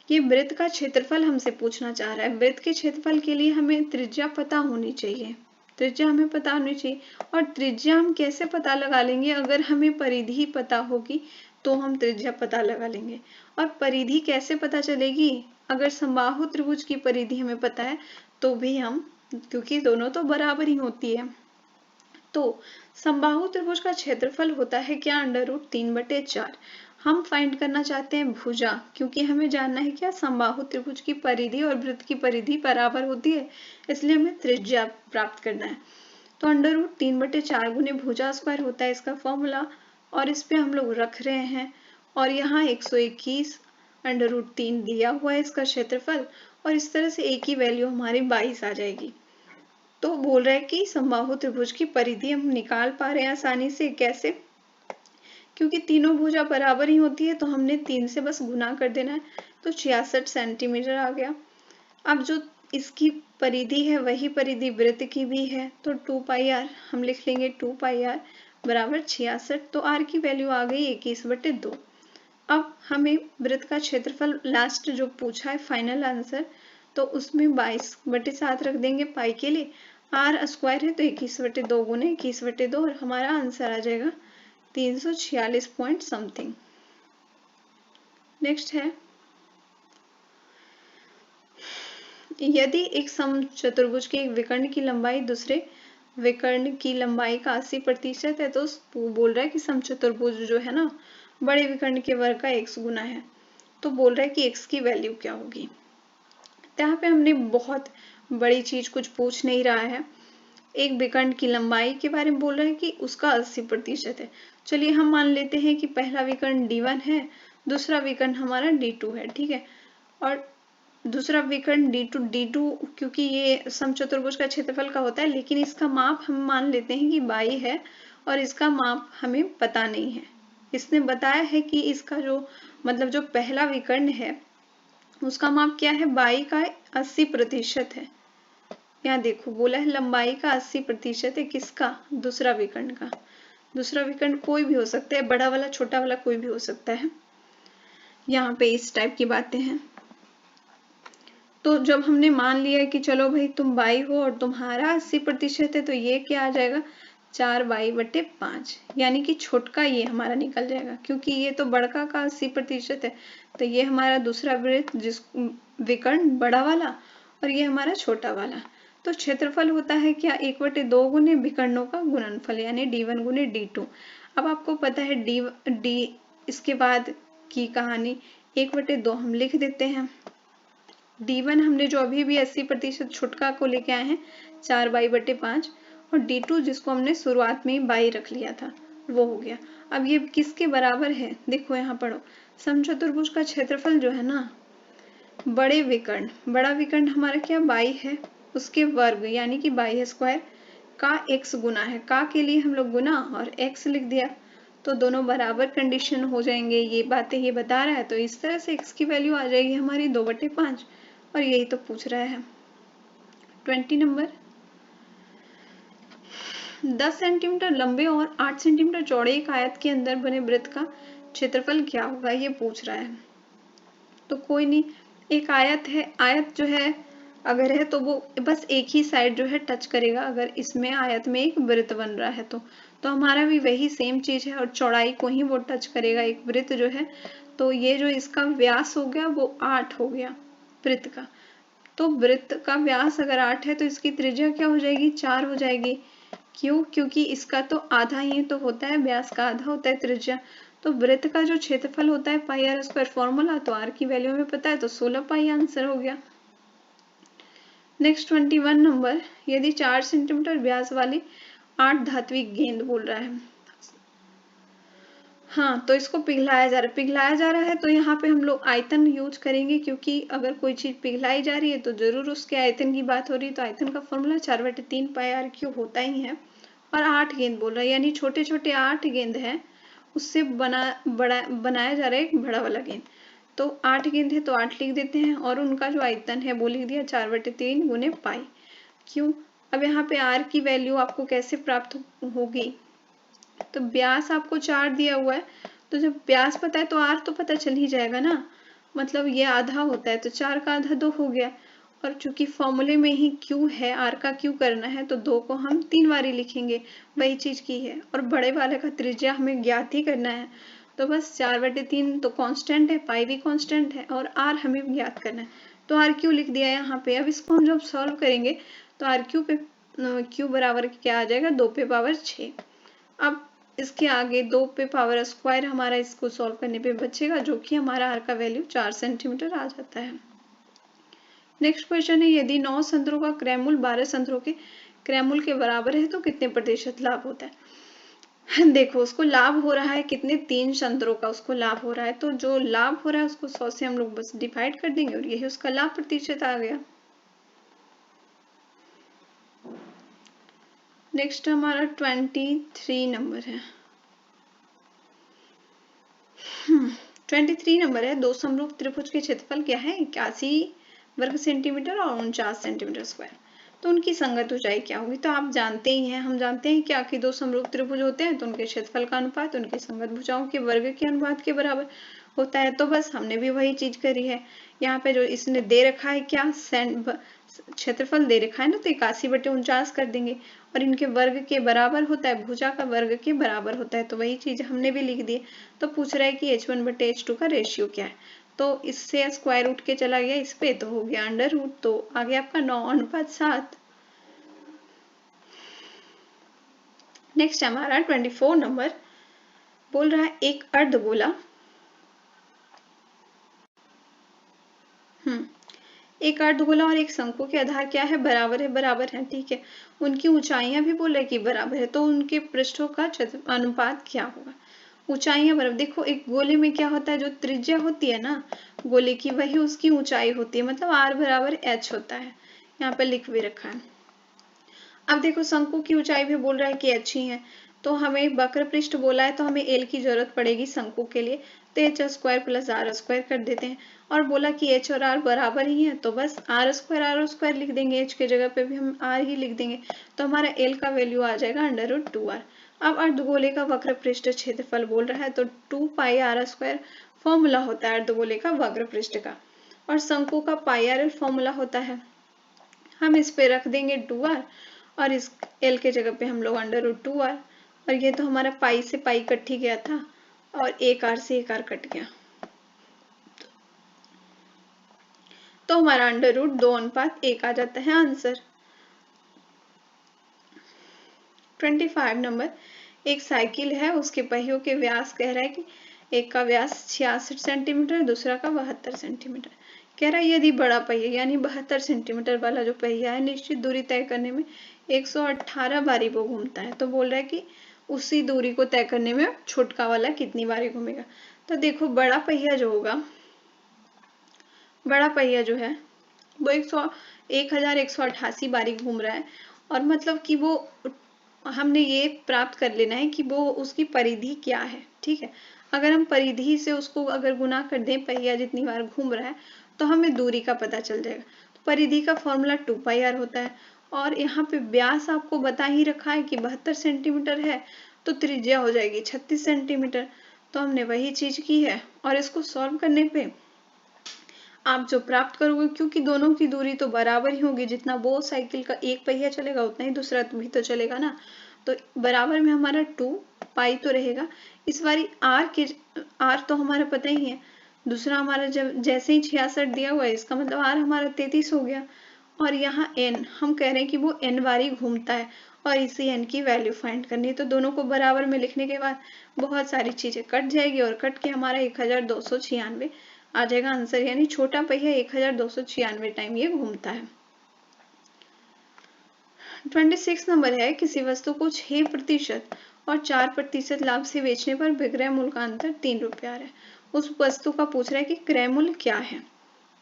ये वृत्त का क्षेत्रफल हमसे पूछना चाह रहा है। वृत्त के क्षेत्रफल के लिए हमें त्रिज्या पता होनी चाहिए, त्रिज्या हमें पता होनी चाहिए। और त्रिज्या हम कैसे पता लगा लेंगे, अगर हमें परिधि पता होगी तो हम त्रिज्या पता लगा लेंगे। और परिधि कैसे पता चलेगी, अगर समबाहु त्रिभुज की परिधि हमें पता है तो भी हम, क्योंकि दोनों तो बराबर ही होती है। तो समबाहु त्रिभुज का क्षेत्रफल होता है क्या, अंडर रूट 3/4। हम फाइंड करना चाहते हैं भुजा, क्योंकि हमें जानना है क्या, समबाहु त्रिभुज की परिधि और वृत्त की परिधि बराबर होती है, इसलिए हमें त्रिज्या प्राप्त करना है। तो अंडर रूट 3/4 गुने भुजा स्क्वायर होता है इसका फॉर्मूला, और इस पे हम लोग रख रहे हैं। और यहाँ 121 अंडर रूट 3 दिया हुआ है इसका क्षेत्रफल, और इस तरह से एक ही वैल्यू हमारी 22 आ जाएगी। तो बोल रहा है कि समबाहु त्रिभुज की परिधि हम निकाल पा रहे हैं आसानी से, कैसे, क्योंकि तीनों भुजा बराबर ही होती है तो हमने 3 से बस गुना कर देना है, तो 66 सेंटीमीटर आ गया। अब जो इसकी परिधि है वही परिधि वृत्त की भी है, तो 2 पाई आर हम लिख लेंगे, 2 पाई आर बराबर 66। तो आर की वैल्यू आ गई 21/2। अब हमें वृत्त का क्षेत्रफल लास्ट जो पूछा है फाइनल आंसर, तो उसमें 22/7 रख देंगे पाई के लिए। आर स्क्वायर है तो 21/2 गुने 21/2 और हमारा आंसर आ जाएगा 346 पॉइंट समथिंग। नेक्स्ट है, यदि एक समचतुर्भुज के एक विकर्ण की लंबाई दूसरे विकर्ण की लंबाई का 80% है, तो बोल रहा है कि समचतुर्भुज जो है ना, बड़े विकर्ण के वर्ग का x गुना है। तो बोल रहा है कि x की वैल्यू क्या होगी। यहाँ पे हमने बहुत बड़ी चीज कुछ पूछ नहीं रहा है, एक विकर्ण की लंबाई के बारे में बोल रहा है कि उसका 80% है। चलिए हम मान लेते हैं कि पहला विकर्ण d1 है, दूसरा विकर्ण हमारा d2 है, ठीक है। और दूसरा विकर्ण d2 क्योंकि ये समचतुर्भुज का क्षेत्रफल का होता है, लेकिन इसका माप हम मान लेते हैं कि 22 है और इसका माप हमें पता नहीं है। इसने बताया है कि इसका जो मतलब जो पहला विकर्ण है उसका माप क्या है, 22 का 80% है। यहाँ देखो बोला है लंबाई का 80% है, किसका, दूसरा विकर्ण का। दूसरा विकर्ण कोई भी हो सकता है, बड़ा वाला छोटा वाला कोई भी हो सकता है। यहाँ पे इस टाइप की बातें हैं। तो जब हमने मान लिया कि चलो भाई तुम 22 हो और तुम्हारा 80% है, तो ये क्या आ जाएगा, 4/22/5, यानी कि छोटका ये हमारा निकल जाएगा, क्योंकि ये तो बड़का का 80% है, तो ये हमारा दूसरा वृत्त जिस विकर्ण बड़ा वाला और ये हमारा छोटा वाला। तो क्षेत्रफल होता है क्या, 1/2 गुने विकर्णों का गुणनफल, यानी d1 गुने d2। अब आपको पता है d इसके बाद की कहानी, 1/2 हम लिख देते हैं। d1 हमने जो अभी भी 80% छुटका को लेके आए हैं 4/5, और d2 जिसको हमने शुरुआत में ही 22 रख लिया था वो हो गया। अब ये किसके बराबर है, देखो यहाँ पढ़ो, समचतुर्भुज का क्षेत्रफल जो है ना, बड़े विकर्ण, बड़ा विकर्ण हमारा क्या 22 है, उसके वर्ग यानी कि 22 स्क्वायर का x गुना है, का के लिए हम लोग गुना और x लिख दिया, तो दोनों बराबर कंडीशन हो जाएंगे, ये बातें ये बता रहा है। तो इस तरह से x की वैल्यू आ जाएगी हमारी 2/5, और यही तो पूछ रहा है। 20 नंबर, 10 सेंटीमीटर लंबे और 8 सेंटीमीटर चौड़े एक आयत के अंदर बने वृत्त का क्षेत्रफल क्या होगा, ये पूछ रहा है। तो कोई नहीं, एक आयत है, आयत जो है अगर है तो वो बस एक ही साइड जो है टच करेगा, अगर इसमें आयत में एक वृत्त बन रहा है तो हमारा भी वही सेम चीज है, और चौड़ाई को ही वो टच करेगा एक वृत्त जो है। तो ये जो इसका व्यास हो गया वो 8 हो गया वृत्त का। तो वृत्त का व्यास अगर 8 है तो इसकी त्रिज्या क्या हो जाएगी, 4 हो जाएगी। क्यों, क्योंकि इसका तो आधा ही तो होता है, व्यास का आधा होता है त्रिज्या। तो वृत्त का जो क्षेत्रफल होता है पाई आर स्क्वायर फॉर्मूला, तो आर की वैल्यू हमें पता है, तो 16 पाई आंसर हो गया। नेक्स्ट 21 नंबर, यदि 4 सेंटीमीटर व्यास वाली 8 धात्विक गेंद बोल रहा है। हाँ, तो इसको पिघलाया जा रहा है, पिघलाया जा रहा है तो यहाँ पे हम लोग आयतन यूज करेंगे, क्योंकि अगर कोई चीज पिघलाई जा रही है तो जरूर उसके आयतन की बात हो रही है। तो आयतन का फॉर्मूला 4/3 पाई आर क्यूब होता ही है। और 8 गेंद बोल रहा है, यानी छोटे छोटे 8 गेंद है, उससे बनाया जा रहा है एक बड़ा वाला गेंद। तो 8 गेंद है तो 8 लिख देते हैं, और उनका जो आयतन है वो लिख दिया 4/3 गुने पाई। क्यों, अब यहाँ पे आर की वैल्यू आपको कैसे प्राप्त होगी, तो व्यास आपको 4 दिया हुआ है, तो जब व्यास पता है तो आर तो पता चल ही जाएगा ना। मतलब ये आधा होता है तो 4 का आधा 2 हो गया, और चूंकि फॉर्मूले में ही क्यू है, आर का क्यू करना है, तो 2 को हम 3 बारी लिखेंगे, वही चीज की है। और बड़े वाले का त्रिज्या हमें ज्ञात ही करना है, तो बस 4/3 तो कांस्टेंट है, पाई भी कांस्टेंट है, और आर हमें ज्ञात करना है, तो आर क्यू लिख दिया यहाँ पे। अब इसको हम जब सॉल्व करेंगे तो आर क्यू पे क्यू बराबर क्या आ जाएगा, 2 पे पावर 6। अब इसके आगे 2 पे पावर स्क्वायर हमारा इसको सॉल्व करने पे बचेगा, जो कि हमारा आर का वैल्यू 4 सेंटीमीटर आ जाता है। नेक्स्ट क्वेश्चन है, यदि 9 संतरों का क्रयमूल्य 12 संतरों के क्रयमूल्य के बराबर है तो कितने प्रतिशत लाभ होता है। देखो उसको लाभ हो रहा है कितने, 3 संतरों का उसको लाभ हो रहा है, तो जो लाभ हो रहा है उसको 100 से हम लोग बस डिवाइड कर देंगे, और यही उसका लाभ प्रतिशत आ गया। नेक्स्ट हमारा 23 नंबर है। 23 नंबर है, दो समरूप त्रिभुज के क्षेत्रफल क्या है, 81 वर्ग सेंटीमीटर और 49 सेंटीमीटर स्क्वायर। तो उनकी संगत ऊंचाई क्या होगी, तो आप जानते ही हैं, हम जानते हैं कि आखिर दो समरूप त्रिभुज होते हैं तो उनके क्षेत्रफल का अनुपात उनकी संगत भुजाओं के वर्ग के अनुपात के बराबर होता है। तो बस हमने भी वही चीज करी है। यहाँ पे जो इसने दे रखा है क्या, क्षेत्रफल दे रखा है ना, तो 81/49 कर देंगे, और इनके वर्ग के बराबर होता है, भुजा का वर्ग के बराबर होता है, तो वही चीज हमने भी लिख दी। तो पूछ रहा है कि h1/h2 का रेशियो क्या है, तो इससे स्क्वायर रूट के चला गया इस पे, तो हो गया अंडर रूट, तो आ गया आपका 9:7। नेक्स्ट हमारा 24 नंबर बोल रहा है, एक अर्धगोला एक अर्धगोला और एक शंकु के आधार क्या है, बराबर है, ठीक है। उनकी ऊंचाइयां भी बोल रहे कि बराबर है, तो उनके पृष्ठों का अनुपात क्या होगा, ऊंचाइयां बराबर। देखो एक गोले में क्या होता है, जो त्रिज्या होती है ना गोले की, वही उसकी ऊंचाई होती है, मतलब r बराबर h होता है, यहाँ पे लिख भी रखा है। अब देखो शंकु की ऊंचाई भी बोल रहा है कि h ही है, तो हमें वक्र पृष्ठ बोला है तो हमें l की जरूरत पड़ेगी शंकु के लिए, तो h² + r² कर देते हैं। और बोला कि h और r बराबर ही है, तो बस r² लिख देंगे, h के जगह पे भी हम r ही लिख देंगे, तो हमारा l का वैल्यू आ जाएगा √2r। अब अर्धगोले का वक्र पृष्ठ क्षेत्रफल बोल रहा है, तो 2 पाई r² फॉर्मूला होता है अर्धगोले का वक्र पृष्ठ का, और शंकु का पाई r फॉर्मूला होता है। हम इस पे रख देंगे 2r, और इस l के जगह पे हम लोग √2r, और ये तो हमारा पाई से पाई कट ही गया था, और एक r से एक r कट गया, तो हमारा √2:1 आ जाता है आंसर। 25 नंबर, एक साइकिल है, उसके पहियों के व्यास कह रहा है कि एक का व्यास 66 सेंटीमीटर, दूसरा का 72 सेंटीमीटर। कह रहा है यदि बड़ा पहिया यानी 72 सेंटीमीटर वाला जो पहिया है निश्चित दूरी तय करने में 118 बारी वो घूमता है, तो बोल रहा है कि उसी दूरी को तय करने में छोटका वाला कितनी बारी घूमेगा। तो देखो बड़ा पहिया जो होगा, बड़ा पहिया जो है वो 1188 बारी घूम रहा है, और मतलब कि वो हमने ये प्राप्त कर लेना है कि वो उसकी परिधि क्या है। ठीक है, अगर हम परिधि से उसको अगर गुना कर दें, पहिया जितनी बार घूम रहा है, तो हमें दूरी का पता चल जाएगा। तो परिधि का फॉर्मूला 2πr होता है, और यहाँ पे व्यास आपको बता ही रखा है कि 72 सेंटीमीटर है, तो त्रिज्या हो जाएगी 36 सेंटीमीटर। तो हमने वही चीज की है, और इसको सॉल्व करने पे आप जो प्राप्त करोगे, क्योंकि दोनों की दूरी तो बराबर ही होगी, जितना वो साइकिल का एक पहिया चलेगा उतना ही दूसरा भी तो चलेगा ना, तो बराबर में हमारा 2π तो रहेगा। इस बारी आर तो हमारा पता ही है, दूसरा हमारा जब जैसे ही 66 दिया हुआ है, इसका मतलब आर हमारा 33 हो गया। और यहाँ एन हम कह रहे हैं कि वो एन बारी घूमता है, और इसी एन की वैल्यू फाइंड करनी है। तो दोनों को बराबर में लिखने के बाद बहुत सारी चीजें कट जाएगी, और कट के हमारा 1296 आ जाएगा आंसर, यानी छोटा पहिया 1296 टाइम ये घूमता है। 26 नंबर है, किसी वस्तु को 6% और 4% लाभ से बेचने पर विक्रय मूल्य का अंतर 3 रुपया है। उस वस्तु का पूछ रहा है कि क्रय मूल्य क्या है।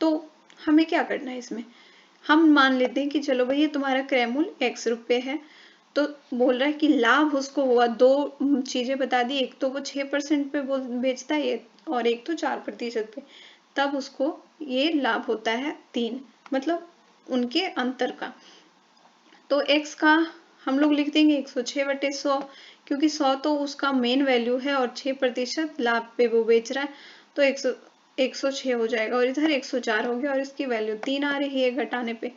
तो हमें क्या करना है इसमें, हम मान लेते हैं कि चलो भैया तुम्हारा क्रय मूल्य x रुपये है, तो बोल रहा है कि लाभ उसको हुआ, दो चीजें बता दी, एक तो वो 6% पे बेचता है ये, और एक तो 4% पे, तब उसको ये लाभ होता है 3, मतलब उनके अंतर का। तो x का हम लोग लिख देंगे 106/100, क्योंकि 100 तो उसका मेन वैल्यू है और 6% लाभ पे वो बेच रहा है, तो 106 हो जाएगा, और इधर 104 हो गया, और इसकी वैल्यू 3 आ रही है घटाने पे,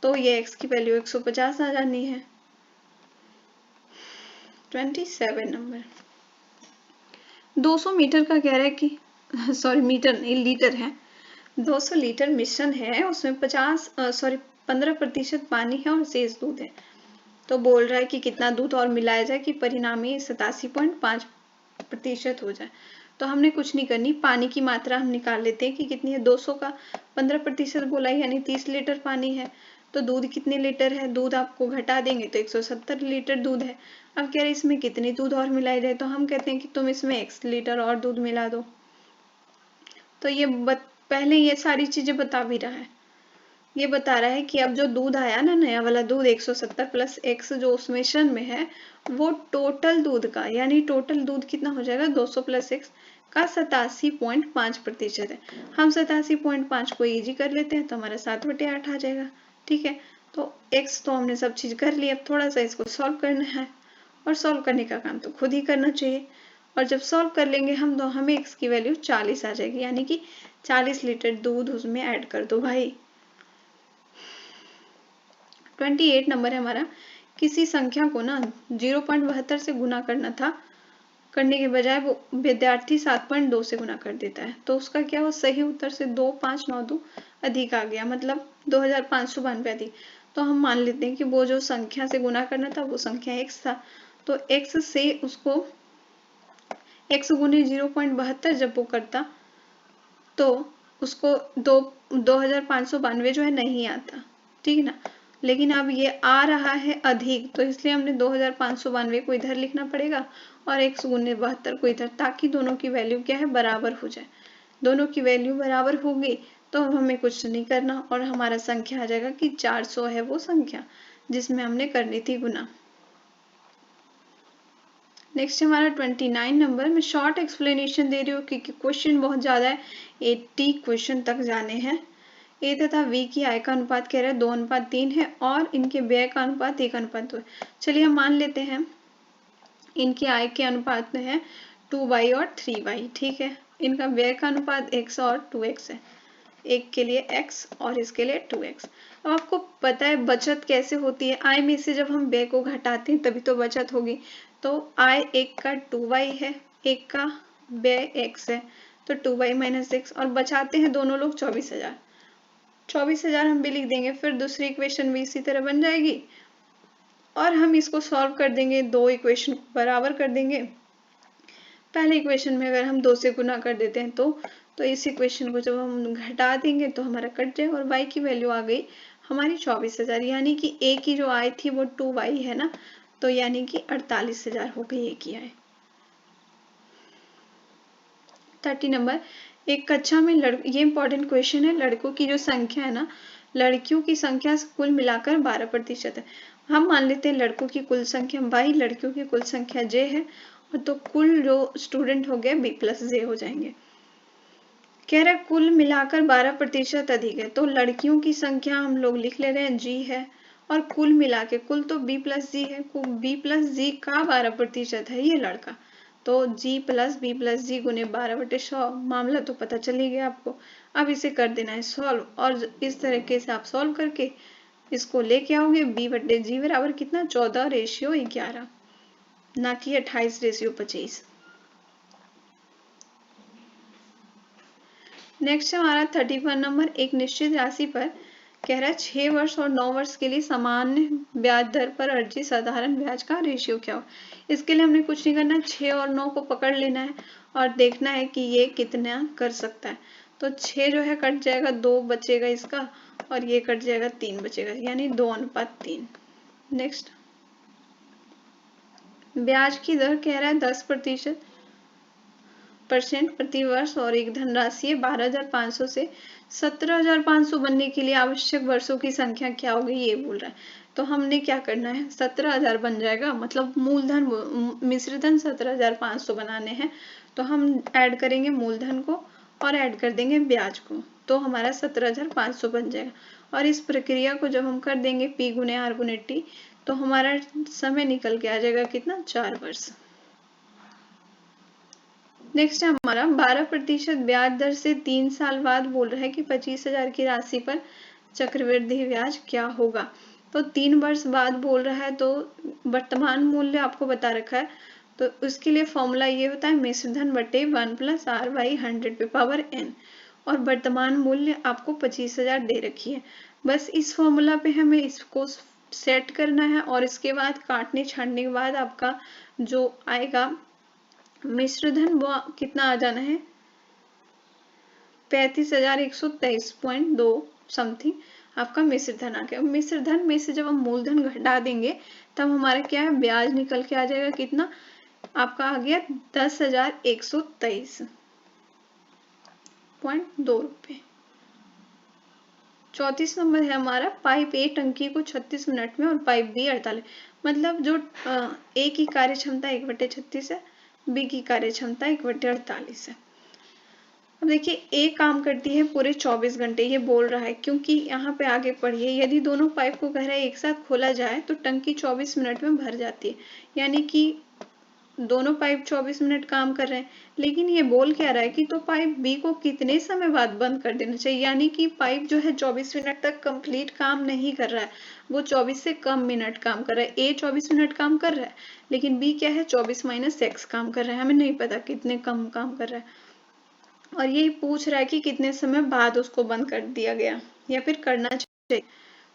तो ये x की वैल्यू 150 आ जानी है। 27 नंबर, 200 मीटर का कह रहा है कि सॉरी मीटर नहीं लीटर है, 200 लीटर मिश्रण है, उसमें 15% पानी है और शेष दूध है। तो बोल रहा है कि कितना दूध और मिलाया जाए कि परिणामी 87.5% हो जाए। तो हमने कुछ नहीं करनी, पानी की मात्रा हम निकाल लेते हैं कि कितनी है, 200 का 15% बोला है, यानी 30 लीटर पानी है। तो दूध कितने लीटर है, दूध आपको घटा देंगे तो 170 लीटर दूध है। अब कह रहे इसमें कितनी दूध और मिलाई जाए, तो हम कहते हैं कि तुम इसमें x लीटर और दूध मिला दो। तो ये पहले ये सारी चीजें बता भी रहा है, ये बता रहा है कि अब जो दूध आया ना, नया वाला दूध 170 प्लस x जो उस मिश्रण में है, वो टोटल दूध का, यानी टोटल दूध कितना हो जाएगा, 200 प्लस x का 87.5% है। हम 87.5 को इजी कर लेते हैं, तो हमारा 7/8 आ जाएगा। ठीक है, तो x तो हमने सब चीज कर ली, अब थोड़ा सा इसको सॉल्व करना है, और सॉल्व करने का काम तो खुद ही करना चाहिए। और जब सॉल्व कर लेंगे हम, तो हमें x की वैल्यू 40 आ जाएगी, यानी कि 40 लीटर दूध उसमें ऐड कर दो भाई। 28 नंबर है हमारा, किसी संख्या को ना 0.72 से गुना करना था, करने के बजाय वो विद्यार्थी 7.2 से गुना कर देता है, तो उसका क्या, वो सही उत्तर से 2592 अधिक आ गया, मतलब 2592 अधिक। तो हम मान लेते हैं कि वो जो संख्या से गुना करना था वो संख्या x था, तो x से उसको x गुने 0.72 जब वो करता, तो उसको 2592 जो है नहीं आता। ठीक है ना, लेकिन अब ये आ रहा है अधिक, तो इसलिए हमने 2592 को इधर लिखना पड़ेगा, और x गुने 72 को इधर, ताकि दोनों की वैल्यू क्या है, बराबर हो जाए। दोनों की वैल्यू बराबर होगी तो हमें कुछ नहीं करना, और हमारा संख्या आ जाएगा कि 400 है वो संख्या जिसमें हमने करनी थी गुना। नेक्स्ट हमारा 29 नंबर में शॉर्ट एक्सप्लेनेशन दे रही हूँ, क्योंकि क्वेश्चन बहुत ज़्यादा है, 80 क्वेश्चन तक जाने हैं। ए तथा वी की आय का अनुपात कह रहा है 2:3 है, और इनके व्यय का अनुपात 1:2 है। चलिए हम मान लेते हैं इनकी आय के अनुपात में है 2y और 3y। ठीक है, इनका व्यय का अनुपात x और 2x है, एक के लिए x और इसके लिए 2x। अब आपको पता है बचत कैसे होती है, आय में से जब हम व्यय को घटाते हैं तभी तो बचत होगी। तो आय एक का 2y है, एक का व्यय x है, तो 2y माइनस x, और बचाते हैं दोनों लोग 24,000। 24,000 हम भी लिख देंगे, फिर दूसरी इक्वेशन भी इसी तरह बन जाएगी, और हम इसको सॉल्व कर देंगे, दो इक्वेशन को बराबर कर देंगे। पहले इक्वेशन में अगर हम 2 से गुना कर देते हैं तो इस इक्वेशन को जब हम घटा देंगे तो हमारा कट जाएगा, और y की वैल्यू आ गई हमारी 24,000, यानी कि a की जो आय थी वो 2y है ना, तो यानी कि 48,000 हो गई a की आय। 30 नंबर, एक कक्षा में ये इंपॉर्टेंट क्वेश्चन है, लड़कों की जो संख्या है ना लड़कियों की संख्या कुल मिलाकर 12% है। हम मान लेते हैं लड़कों की कुल संख्या y, लड़कियों की कुल संख्या j है, और तो कुल जो स्टूडेंट हो गए b+j हो जाएंगे। कह रहा है कुल मिलाकर 12% अधिक है, तो लड़कियों की संख्या हम लोग लिख ले रहे हैं g है, और कुल मिला के कुल तो b+g है, b+g का 12% है ये लड़का, तो g + b+g गुने 12/100। मामला तो पता चल ही गया आपको। अब इसे कर देना है सॉल्व, और इस तरीके से आप सॉल्व करके इसको लेके आओगे b/g बराबर कितना 14:11, ना कि 28:25। नेक्स्ट है हमारा 31 नंबर। एक निश्चित राशि पर कह रहा है 6 वर्ष और 9 वर्ष के लिए सामान्य ब्याज दर पर अर्जित साधारण ब्याज का रेशियो क्या हो। इसके लिए हमने कुछ नहीं करना, 6 और 9 को पकड़ लेना है और देखना है कि ये कितना कर सकता है। तो 6 जो है कट जाएगा, 2 बचेगा इसका, और ये कट जाएगा, 3 बचेगा, यानी 2:3। नेक्स्ट, ब्याज की दर कह रहा है 10% प्रति वर्ष, और एक धनराशि है 12,500 से 17,500 बनने के लिए आवश्यक वर्षों की संख्या क्या होगी ये बोल रहा है। तो हमने क्या करना है, 17,000 बन जाएगा, मतलब मूलधन मिश्रधन 17,500 बनाने हैं, तो हम ऐड करेंगे मूलधन को और ऐड कर देंगे ब्याज को, तो हमारा 17,500 बन जाएगा। और इस प्रक्रिया को जब हम कर देंगे P × R × T, तो हमारा समय निकल के आ जाएगा कितना, 4 वर्ष। नेक्स्ट है हमारा 12% ब्याज दर से 3 साल बाद बोल रहा है कि 25,000 की राशि पर चक्रवृद्धि ब्याज क्या होगा। तो 3 वर्ष बाद बोल रहा है, तो वर्तमान मूल्य आपको बता रखा है, तो उसके लिए फॉर्मूला ये होता है मिश्रधन बटे 1 + R/100n, और वर्तमान मूल्य आपको 25,000 दे रखी है। बस इस फॉर्मूला पे हमें इसको सेट करना है, और इसके बाद काटने छाटने के बाद आपका जो आएगा मिश्रधन वो कितना आ जाना है, 35,123.2 समथिंग आपका मिश्रधन आ गया। मिश्रधन में से जब हम मूलधन घटा देंगे तब हमारा क्या है, ब्याज निकल के आ जाएगा कितना, आपका आ गया 10,123.2 रुपये। 34 नंबर है हमारा, पाइप ए टंकी को 36 मिनट में और पाइप बी 48, मतलब जो ए की कार्य क्षमता 1/36 है, बी की कार्य क्षमता 1/48 है। अब देखिए ए काम करती है पूरे 24 घंटे, ये बोल रहा है, क्योंकि यहाँ पे आगे पढ़िए, यदि दोनों पाइप को कह रहा है एक साथ खोला जाए तो टंकी 24 मिनट में भर जाती है, यानी कि दोनों पाइप 24 मिनट काम कर रहे हैं। लेकिन ये बोल क्या रहा है कि तो पाइप बी को कितने समय बाद बंद कर देना चाहिए, यानी कि पाइप जो है 24 मिनट तक कंप्लीट काम नहीं कर रहा है, वो 24 से कम मिनट काम कर रहा है। ए 24 मिनट काम कर रहा है, लेकिन बी क्या है, 24 - x काम कर रहा है, हमें नहीं पता कितने कम काम कर रहा है, और यही पूछ रहा है कि कितने समय बाद उसको बंद कर दिया गया या फिर करना चाहिए।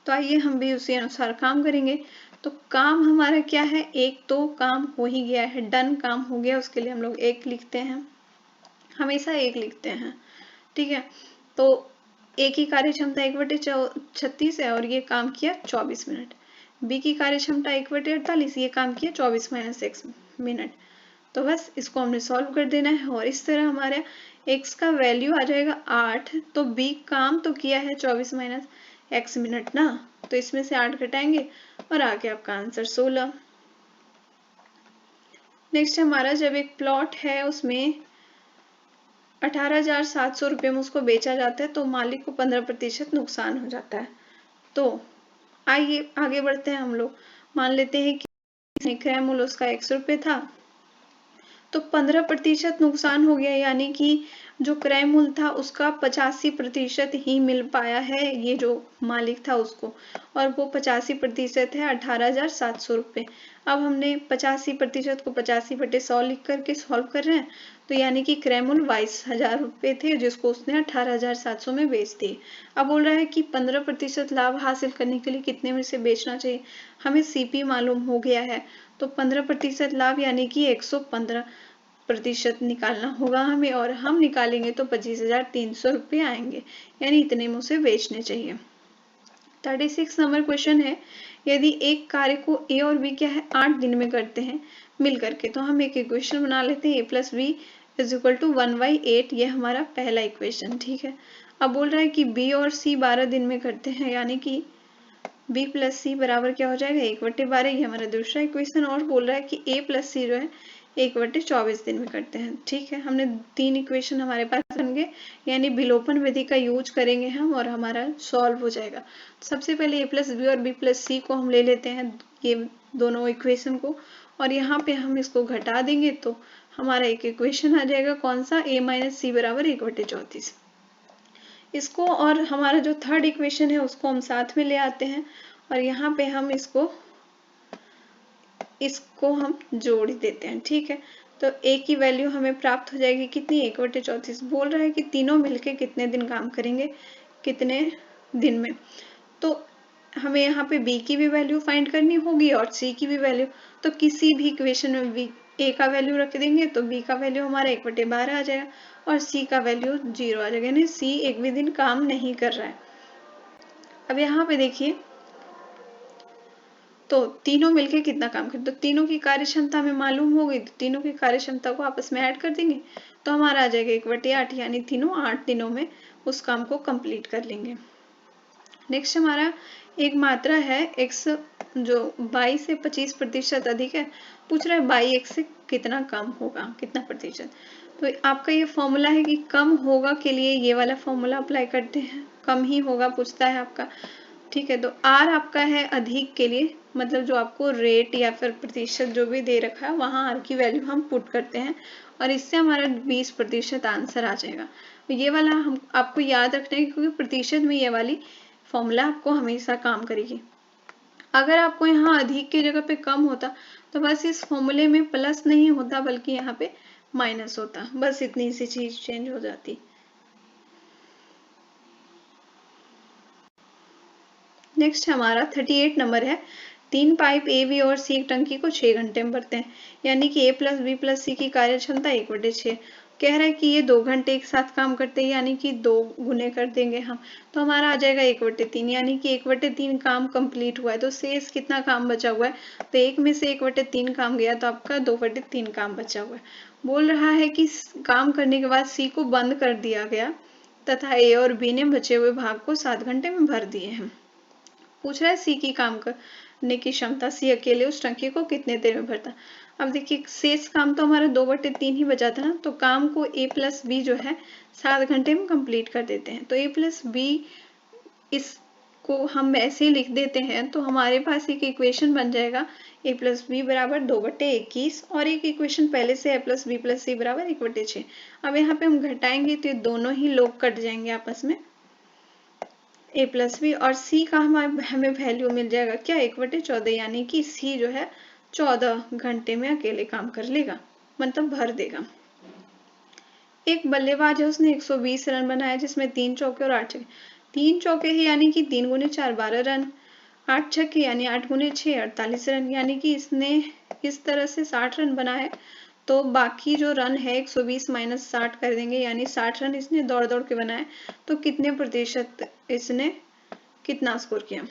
तो आइए हम भी उसी अनुसार काम करेंगे। तो काम हमारा क्या है, एक तो काम हो ही गया है, डन काम हो गया, उसके लिए हम लोग 1 लिखते हैं, हमेशा 1 लिखते हैं, ठीक है। तो ए की कार्य क्षमता 1/36 है और ये काम किया 24 मिनट। बी की कार्य क्षमता 1/48, ये काम किया 24 - x मिनट। तो बस इसको हमने सॉल्व कर देना है, और इस तरह हमारा x का वैल्यू आ जाएगा 8, तो b काम तो किया है 24 - x मिनट ना, तो इसमें से 8 घटाएंगे और आ गया आपका आंसर 16। नेक्स्ट हमारा, जब एक प्लॉट है उसमें 18,700 रुपये में उसको बेचा जाता है, तो मालिक को 15% नुकसान हो जाता है। तो आइए आगे बढ़ते हैं हम लोग। मान लेते हैं कि क्रय मूल्य उसका 100 रुपये था, तो 15% नुकसान हो गया, यानी कि जो क्रय मूल्य था उसका 85% ही मिल पाया है ये जो मालिक था उसको, और वो 85% है 18,700 रुपये। अब हमने 85% को 85/100 लिख करके सॉल्व कर रहे हैं, तो यानी कि क्रय मूल्य 22,000 रुपये थे जिसको उसने 18,700 में बेच दिए। अब बोल रहा है कि 15% लाभ हासिल करने के लिए कितने में से बेचना चाहिए। हमें सीपी मालूम हो गया है, तो 15% लाभ यानी कि 115% निकालना होगा हमें, और हम निकालेंगे तो 25,300 रुपये आएंगे, यानी इतने में उसे बेचने चाहिए। 36 नंबर क्वेश्चन है, यदि एक कार्य को ए और बी क्या है 8 दिन में करते हैं मिल करके, तो हम एक इक्वेशन बना लेते हैं, a + b = 1/8, ये हमारा पहला इक्वेशन, ठीक है। अब बोल रहा है कि बी और सी 12 दिन में करते हैं, यानी कि बी प्लस सी बराबर क्या हो जाएगा 1/12। ये हमारा दूसरा इक्वेशन। और बोल रहा है कि ए प्लस सी जो है 1/24 दिन में करते हैं। ठीक है, हमने 3 इक्वेशन हमारे पास बन गए, यानी विलोपन विधि का यूज करेंगे हम और हमारा सॉल्व हो जाएगा। सबसे पहले ए प्लस बी और बी प्लस सी को हम ले लेते हैं, ये दोनों इक्वेशन को, और यहाँ पे हम इसको घटा देंगे तो हमारा एक इक्वेशन आ जाएगा, कौन सा, ए माइनस सी बराबर 1/34। इसको और हमारा जो थर्ड इक्वेशन है उसको हम साथ में ले आते हैं और यहाँ पे हम इसको हम जोड़ देते हैं। ठीक है, तो ए की वैल्यू हमें प्राप्त हो जाएगी कितनी, 1/34। बोल रहा है कि तीनों मिलके कितने दिन काम करेंगे, कितने दिन में। तो हमें यहाँ पे बी की भी वैल्यू फाइंड करनी होगी और सी की भी वैल्यू। तो किसी भी इक्वेशन में बी ए का वैल्यू रख देंगे तो बी का वैल्यू हमारा 1/12 आ जाएगा और सी का वैल्यू 0 आ जाएगा, यानी सी एक भी दिन काम नहीं कर रहा है। अब यहाँ पे देखिए, तो तीनों मिलके कितना काम करते, तो तीनों की कार्य क्षमता हमें मालूम हो गई, तो तीनों की कार्य क्षमता को आपस में ऐड कर देंगे तो हमारा आ जाएगा 1/8, यानी तीनों 8 दिनों में उस काम को कंप्लीट कर लेंगे। नेक्स्ट हमारा एक मात्रा है x जो 22 से 25% अधिक है, पूछ रहा है 22x से कितना कम होगा, कितना प्रतिशत। तो आपका ये फॉर्मूला है कि कम होगा के लिए ये वाला फॉर्मूला अप्लाई करते हैं, कम ही होगा पूछता है आपका। ठीक है, तो r आपका है अधिक के लिए, मतलब जो आपको रेट या फिर प्रतिशत जो भी दे रखा है वहाँ r की वैल्यू हम पुट करते हैं और इससे हमारा 20% आंसर आ जाएगा। ये वाला हम आपको याद रखना है क्योंकि प्रतिशत में ये वाली फॉर्मूला आपको हमेशा काम करेगी। अगर आपको यहाँ अधिक की जगह पे कम होता तो बस इस फॉर्मूले में प्लस नहीं होता बल्कि यहाँ पे माइनस होता, बस इतनी सी चीज चेंज हो जाती। नेक्स्ट हमारा 38 नंबर है, 3 पाइप ए बी और सी एक टंकी को 6 घंटे में भरते हैं, यानी कि ए प्लस बी प्लस सी की कार्य क्षमता 1/6। कह रहा है कि ये 2 घंटे एक साथ काम करते हैं, यानी कि 2 गुने कर देंगे हम तो हमारा आ जाएगा 1/3, यानी कि 1/3 काम कंप्लीट हुआ है। तो शेष कितना काम बचा हुआ है, तो एक में से 1/3 काम गया तो आपका 2/3 काम बचा हुआ है। बोल रहा है कि काम करने के बाद सी को बंद कर दिया गया तथा ए और बी ने बचे हुए भाग को 7 घंटे में भर दिए हैं। पूछ रहा है सी की काम करने की क्षमता, सी अकेले उस टंकी को कितने देर में भरता। अब देखिए शेष काम तो हमारा 2/3 ही बचा था ना, तो काम को ए प्लस बी जो है 7 घंटे में कंप्लीट कर देते हैं। तो ए प्लस बी इसको हम ऐसे ही लिख देते हैं तो हमारे पास एक इक्वेशन बन जाएगा, ए प्लस बी बराबर 2/21 और एक इक्वेशन पहले से ए प्लस बी प्लस सी बराबर 1/6। अब यहाँ पे हम घटाएंगे तो ये दोनों ही लोग कट जाएंगे आपस में, ए प्लस बी और सी का हमें वैल्यू मिल जाएगा क्या 1/14, यानी कि सी जो है 14 घंटे में अकेले काम कर लेगा, मतलब भर देगा। एक बल्लेबाज है, उसने 120 रन बनाया जिसमें 3 चौके और 8 छक्के। 3 चौके ही यानी कि 3 गुने 4 12 रन, 8 छक्के यानी 8 गुने 6 48 रन, यानी कि इसने इस तरह से 60 रन बनाए। तो बाकी जो रन है 120 माइनस 60 कर देंगे, यानी 60 रन इसने दौड़ दौड़ के बनाए, तो कितने प्रतिशत इसने कितना स्कोर किया।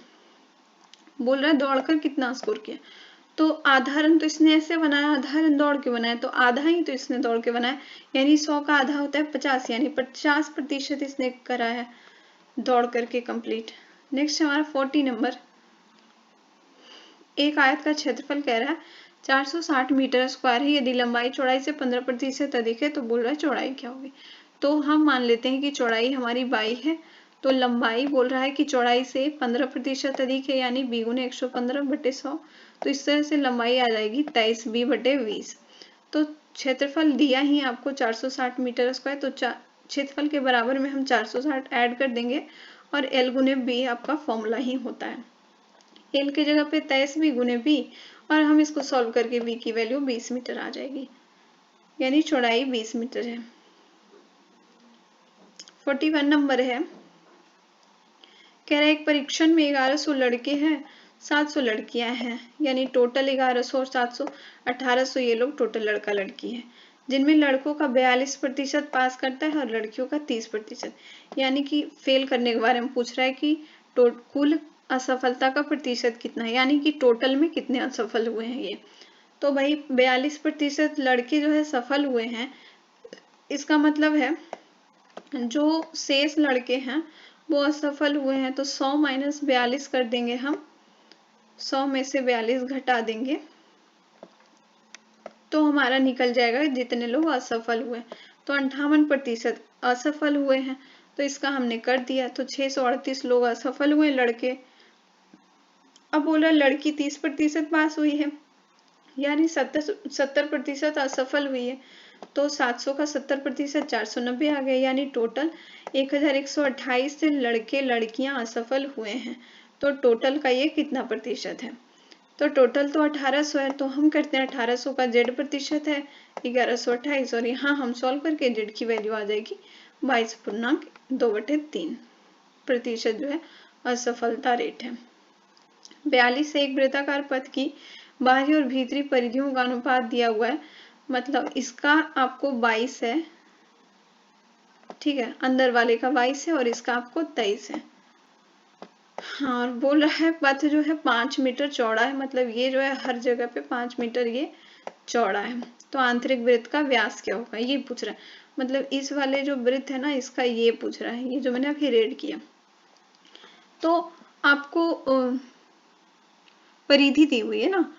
बोल रहा है दौड़कर कितना स्कोर किया, तो आधा रन तो इसने ऐसे बनाया, आधा रन दौड़ के बनाया, तो आधा ही तो इसने दौड़ के बनाया, यानी 100 का आधा होता है 50, यानी 50% इसने करा है दौड़ करके कंप्लीट। नेक्स्ट हमारा 40 नंबर, एक आयत का क्षेत्रफल कह रहा है 460 मीटर स्क्वायर है, यदि लंबाई चौड़ाई से 15% अधिक है तो बोल रहा है चौड़ाई क्या होगी। तो हम मान लेते हैं कि चौड़ाई हमारी 22 है, तो लंबाई बोल रहा है कि चौड़ाई से 15% अधिक है, यानी बी गुने 115/100। तो इस तरह से लंबाई आ जाएगी 23b/20। तो क्षेत्रफल दिया ही आपको 460 मीटर स्क्वायर, तो क्षेत्रफल के बराबर में हम 460 ऐड कर देंगे और एल गुने बी आपका फॉर्मूला ही होता है। एल की जगह पे 23b गुने बी और हम इसको सॉल्व करके बी की वैल्यू 20 मीटर आ जाएगी, यानी चौड़ाई 20 मीटर है। 41 नंबर है, कह रहा है एक परीक्षण में 1100 लड़के हैं 700 लड़कियां हैं, यानी टोटल 1100 और 700 1800 ये लोग टोटल लड़का लड़की है, जिनमें लड़कों का 42% पास करता है और लड़कियों का 30%, यानी कि फेल करने के बारे में पूछ रहा है कि कुल असफलता का प्रतिशत कितना है, यानी कि टोटल में कितने असफल हुए हैं ये। तो भाई 42% लड़के जो है सफल हुए हैं, इसका मतलब है जो शेष लड़के हैं वो असफल हुए हैं, तो 100 माइनस 42 कर देंगे हम, 100 में से 42 घटा देंगे तो हमारा निकल जाएगा जितने लोग असफल हुए। तो 58% असफल हुए हैं, तो इसका हमने कर दिया। तो 638 लोग असफल हुए लड़के। अब बोला लड़की 30% पास हुई है, यानी 70% असफल हुई है। तो 700 का 70% 490 आ गए, यानी टोटल 1128 लड़के लड़कियां असफल हुए हैं। तो टोटल का ये कितना प्रतिशत है? तो टोटल तो 1800 है, तो हम करते हैं 1800 का z प्रतिशत है 1128, और यहाँ हम सॉल्व करके z की वैल्यू आ जाएगी 22.2/3 प्रतिशत जो है असफलता रेट है। 42 से एक वृत्ताकार पथ की बाहरी और भीतरी परिधियों का अनुपात दिया हुआ है, मतलब इसका आपको 22 है, ठीक है, अंदर वाले का 22 है और इसका आपको 23 है। हाँ, और बोल रहा है पथ जो है 5 मीटर चौड़ा है, मतलब ये जो है हर जगह पे 5 मीटर ये चौड़ा है। तो आंतरिक वृत्त का व्यास क्या होगा ये पूछ रहा है, मतलब इस वाले जो वृत्त है ना इसका ये पूछ रहा है, ये जो मैंने अभी रेड किया। तो आपको परिधि दी हुई है ना,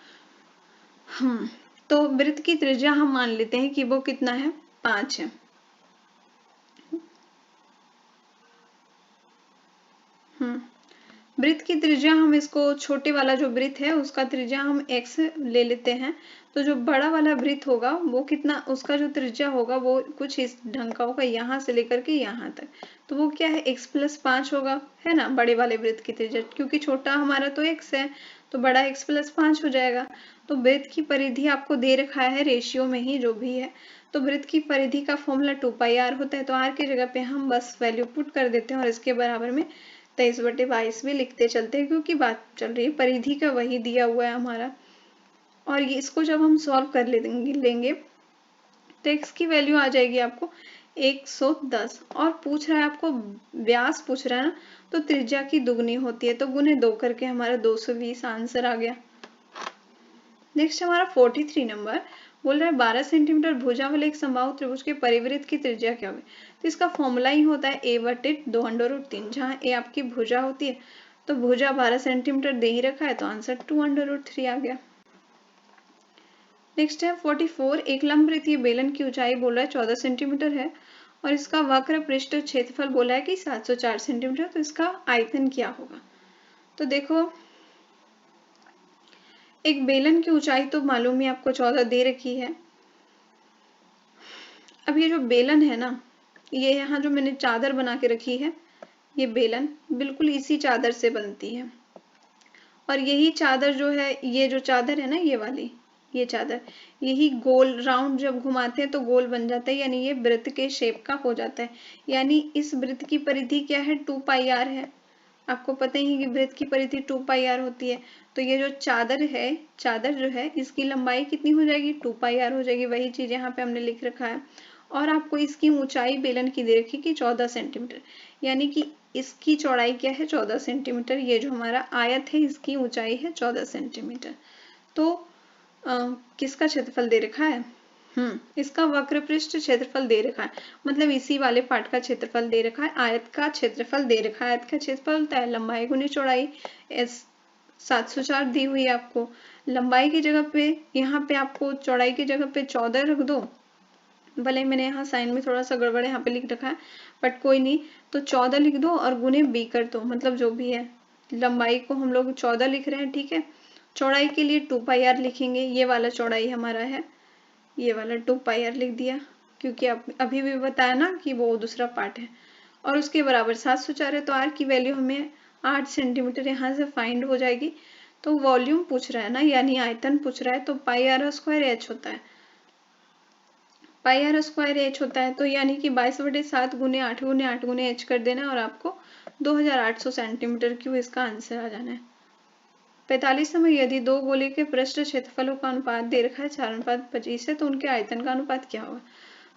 तो वृत्त की त्रिज्या हम मान लेते हैं कि वो कितना है, 5 है। वृत्त की त्रिज्या हम इसको छोटे वाला जो वृत्त है उसका त्रिज्या हम x ले लेते हैं, तो जो बड़ा वाला वृत्त होगा वो कितना, उसका जो त्रिज्या होगा वो कुछ इस ढंग का होगा, यहाँ से लेकर के यहाँ तक। तो वो क्या है, x + 5 होगा, है ना, बड़े वाले वृत्त की त्रिज्या, क्योंकि छोटा हमारा तो x है तो बड़ा x + 5 हो जाएगा। तो वृत्त की परिधि आपको दे रखा है रेशियो में ही जो भी है, तो वृत्त की परिधि का फॉर्मूला 2πr होता है, तो r की जगह पे हम बस वैल्यू पुट कर देते हैं और इसके बराबर में 23/22 भी लिखते चलते हैं, क्योंकि बात चल रही है परिधि का, वही दिया हुआ है हमारा। और ये इसको जब हम सॉल्व कर लेंगे तो x की वैल्यू आ जाएगी आपको 110, और पूछ रहा है आपको व्यास पूछ रहा है ना, तो त्रिज्या की दुगनी होती है, तो गुने 2 करके हमारा 220 आंसर आ गया। नेक्स्ट हमारा 43 नंबर बोल रहा है 12 सेंटीमीटर भुजा वाले एक समबाहु त्रिभुज के परिवृत्त की त्रिज्या क्या होगी। तो इसका फॉर्मूला ही होता है a/2√3, जहाँ a आपकी भुजा होती है, तो भुजा 12 सेंटीमीटर दे ही रखा है, तो आंसर 2√3 आ गया। नेक्स्ट है 44, एक लंबवृत्तीय बेलन की ऊंचाई बोल रहा है 14 सेंटीमीटर है, और इसका वक्र पृष्ठ क्षेत्रफल बोला है कि 704 सेंटीमीटर, तो इसका आयतन क्या होगा। तो देखो एक बेलन की ऊंचाई तो मालूम ही आपको 14 दे रखी है। अब ये जो बेलन है ना, ये यहाँ जो मैंने चादर बना के रखी है, ये बेलन बिल्कुल इसी चादर से बनती है, और यही चादर जो है, ये जो चादर है ना ये वाली, ये चादर यही गोल राउंड जब घुमाते हैं तो गोल बन जाता है, यानी ये वृत्त के शेप का हो जाता है। यानी इस वृत्त की परिधि क्या है, 2πr है, आपको पता ही है कि वृत्त की परिधि 2πr होती है। तो ये जो चादर है, चादर जो है इसकी लंबाई कितनी हो जाएगी, 2πr हो जाएगी, वही चीज यहाँ पे हमने लिख रखा है। और आपको इसकी ऊंचाई बेलन की दे रखी कि 14 सेंटीमीटर, यानी कि इसकी चौड़ाई क्या है, 14 सेंटीमीटर। ये जो हमारा आयत है इसकी ऊंचाई है 14 सेंटीमीटर। तो किसका क्षेत्रफल दे रखा है, इसका वक्र पृष्ठ क्षेत्रफल दे रखा है, मतलब इसी वाले पार्ट का क्षेत्रफल दे रखा है, आयत का क्षेत्रफल दे रखा है। आयत का क्षेत्रफल होता है लंबाई गुनी चौड़ाई, 704 दी हुई है आपको। लंबाई की जगह पे, यहाँ पे आपको चौड़ाई की जगह पे 14 रख दो, भले मैंने यहाँ साइन में थोड़ा सा गड़बड़ यहाँ पे लिख रखा है, बट कोई नहीं, तो 14 लिख दो और गुने b कर दो, मतलब जो भी है, लंबाई को हम लोग 14 लिख रहे हैं, ठीक है। चौड़ाई के लिए 2πr लिखेंगे, ये वाला चौड़ाई हमारा है, ये वाला 2πr लिख दिया, क्योंकि अभी भी बताया ना कि वो दूसरा पार्ट है। और उसके बराबर 704 है, तो r की वैल्यू हमें 8 सेंटीमीटर यहाँ से फाइंड हो जाएगी। तो वॉल्यूम पूछ रहा है ना, यानी आयतन पूछ रहा है, तो πr² h होता है, πr² h होता है, तो यानी कि 22/7 गुने 8 गुने 8 गुने h कर देना, और आपको 2800 सेंटीमीटर क्यूब इसका आंसर आ जाना है। 45 में यदि दो गोले के पृष्ठ क्षेत्रफलों का अनुपात दे रखा है 4:25 है, तो उनके आयतन का अनुपात क्या होगा।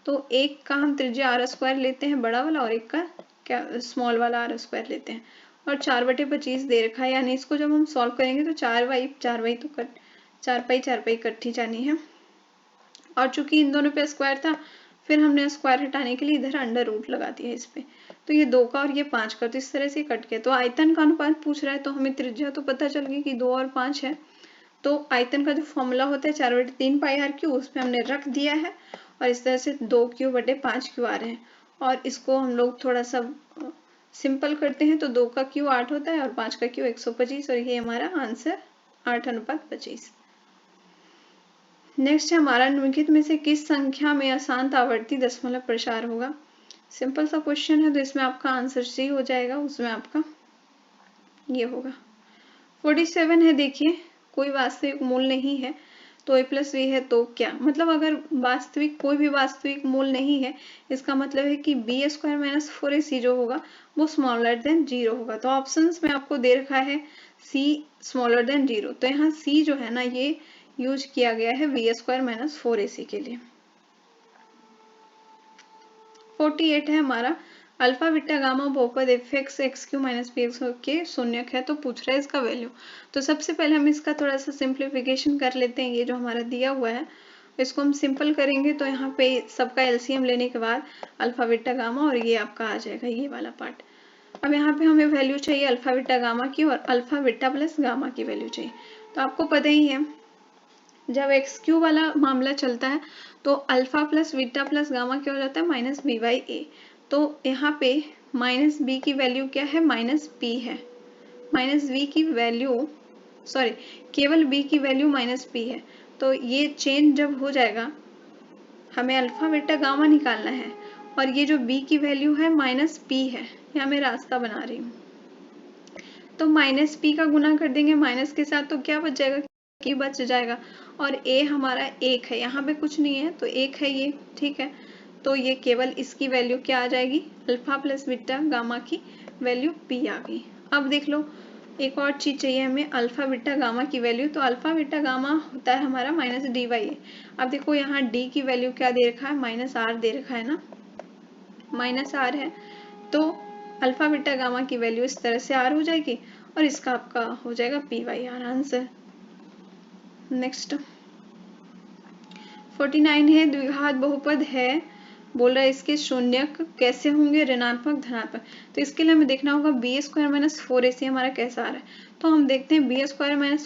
तो एक का हम त्रिज्या r² लेते हैं बड़ा वाला, और एक का क्या स्मॉल वाला r² लेते हैं, और 4/25 दे रखा है, यानी इसको जब हम सॉल्व करेंगे तो 4y तो कट 4 पाई इकट्ठी जानी है, और चूंकि इन दोनों पे स्क्वायर था फिर हमने स्क्वायर हटाने के लिए इधर अंडर रूट लगा दिया इस पे, तो ये 2 का और ये 5 का, तो इस तरह से कट गया। तो आयतन का अनुपात पूछ रहा है, तो हमें त्रिज्या तो पता चल गई कि 2 और 5 है। तो आयतन का जो फॉर्मूला होता है 4/3 पाई आर क्यू, उसमें हमने रख दिया है और इस तरह से 2q/5q आ रहे हैं। और इसको हम लोग थोड़ा सा सिंपल करते हैं, तो 2 का q 8 होता है और 5 का q 125, और ये हमारा आंसर 8:25। नेक्स्ट है हमारा, निम्नलिखित में से किस संख्या में अशांत आवर्ती दशमलव प्रसार होगा। सिंपल सा क्वेश्चन है, तो इसमें आपका आंसर सी हो जाएगा, उसमें आपका ये होगा 47 है। देखिए कोई वास्तविक मूल नहीं है, तो a + b है, तो क्या मतलब अगर वास्तविक कोई भी वास्तविक मूल नहीं है, इसका मतलब है कि b² - 4ac जो होगा वो स्मॉलर देन 0 होगा। तो ऑप्शंस में आपको दे रखा है c स्मॉलर देन 0, तो यहाँ c जो है ना ये यूज किया गया है b² - 4ac के लिए। 48 है हमारा, अल्फा बीटा गामा बहुपद fx x³ - px के शून्यक है, तो पूछ रहा है इसका वैल्यू। तो सबसे पहले हम इसका थोड़ा सा सिंप्लीफिकेशन कर लेते हैं। ये जो हमारा दिया हुआ है इसको हम सिंपल करेंगे, तो यहाँ पे सबका एलसीएम लेने के बाद अल्फा बीटा गामा और ये आपका आ जाएगा ये वाला पार्ट। अब यहाँ पे हमें वैल्यू चाहिए अल्फा बीटा गामा की और अल्फा बीटा प्लस गामा की वैल्यू चाहिए। तो आपको पता ही है जब x³ वाला मामला चलता है तो alpha plus beta plus gamma क्या हो जाता है -b/a। तो यहाँ पे -b की वैल्यू क्या है -p है, -b की वैल्यू सॉरी केवल b की वैल्यू -p है। तो ये चेंज जब हो जाएगा, हमें अल्फा बीटा गामा निकालना है और ये जो b की वैल्यू है -p है, यहाँ मैं रास्ता बना रही हूँ। तो -p का गुना कर देंगे माइनस के साथ, तो क्या बच जाएगा कि बच जाएगा। और a हमारा 1 है, यहाँ पे कुछ नहीं है तो 1 है ये, ठीक है। तो ये केवल इसकी वैल्यू क्या आ जाएगी, अल्फा प्लस बीटा गामा की वैल्यू p आ गई। अब देख लो एक और चीज चाहिए हमें, अल्फा बीटा गामा की वैल्यू। तो अल्फा बीटा गामा होता है हमारा -d/a। अब देखो यहाँ d की वैल्यू क्या दे रखा है -r दे रखा है ना, -r है। तो अल्फा बीटा गामा की वैल्यू इस तरह से r हो जाएगी और इसका आपका हो जाएगा p/r आंसर। नेक्स्ट 49 है, द्विघात बहुपद है, बोल रहा है इसके शून्यक कैसे होंगे, ऋणात्मक धनात्मक। तो इसके लिए हमें देखना होगा b² - 4ac हमारा कैसा आ रहा है। तो हम देखते हैं b² -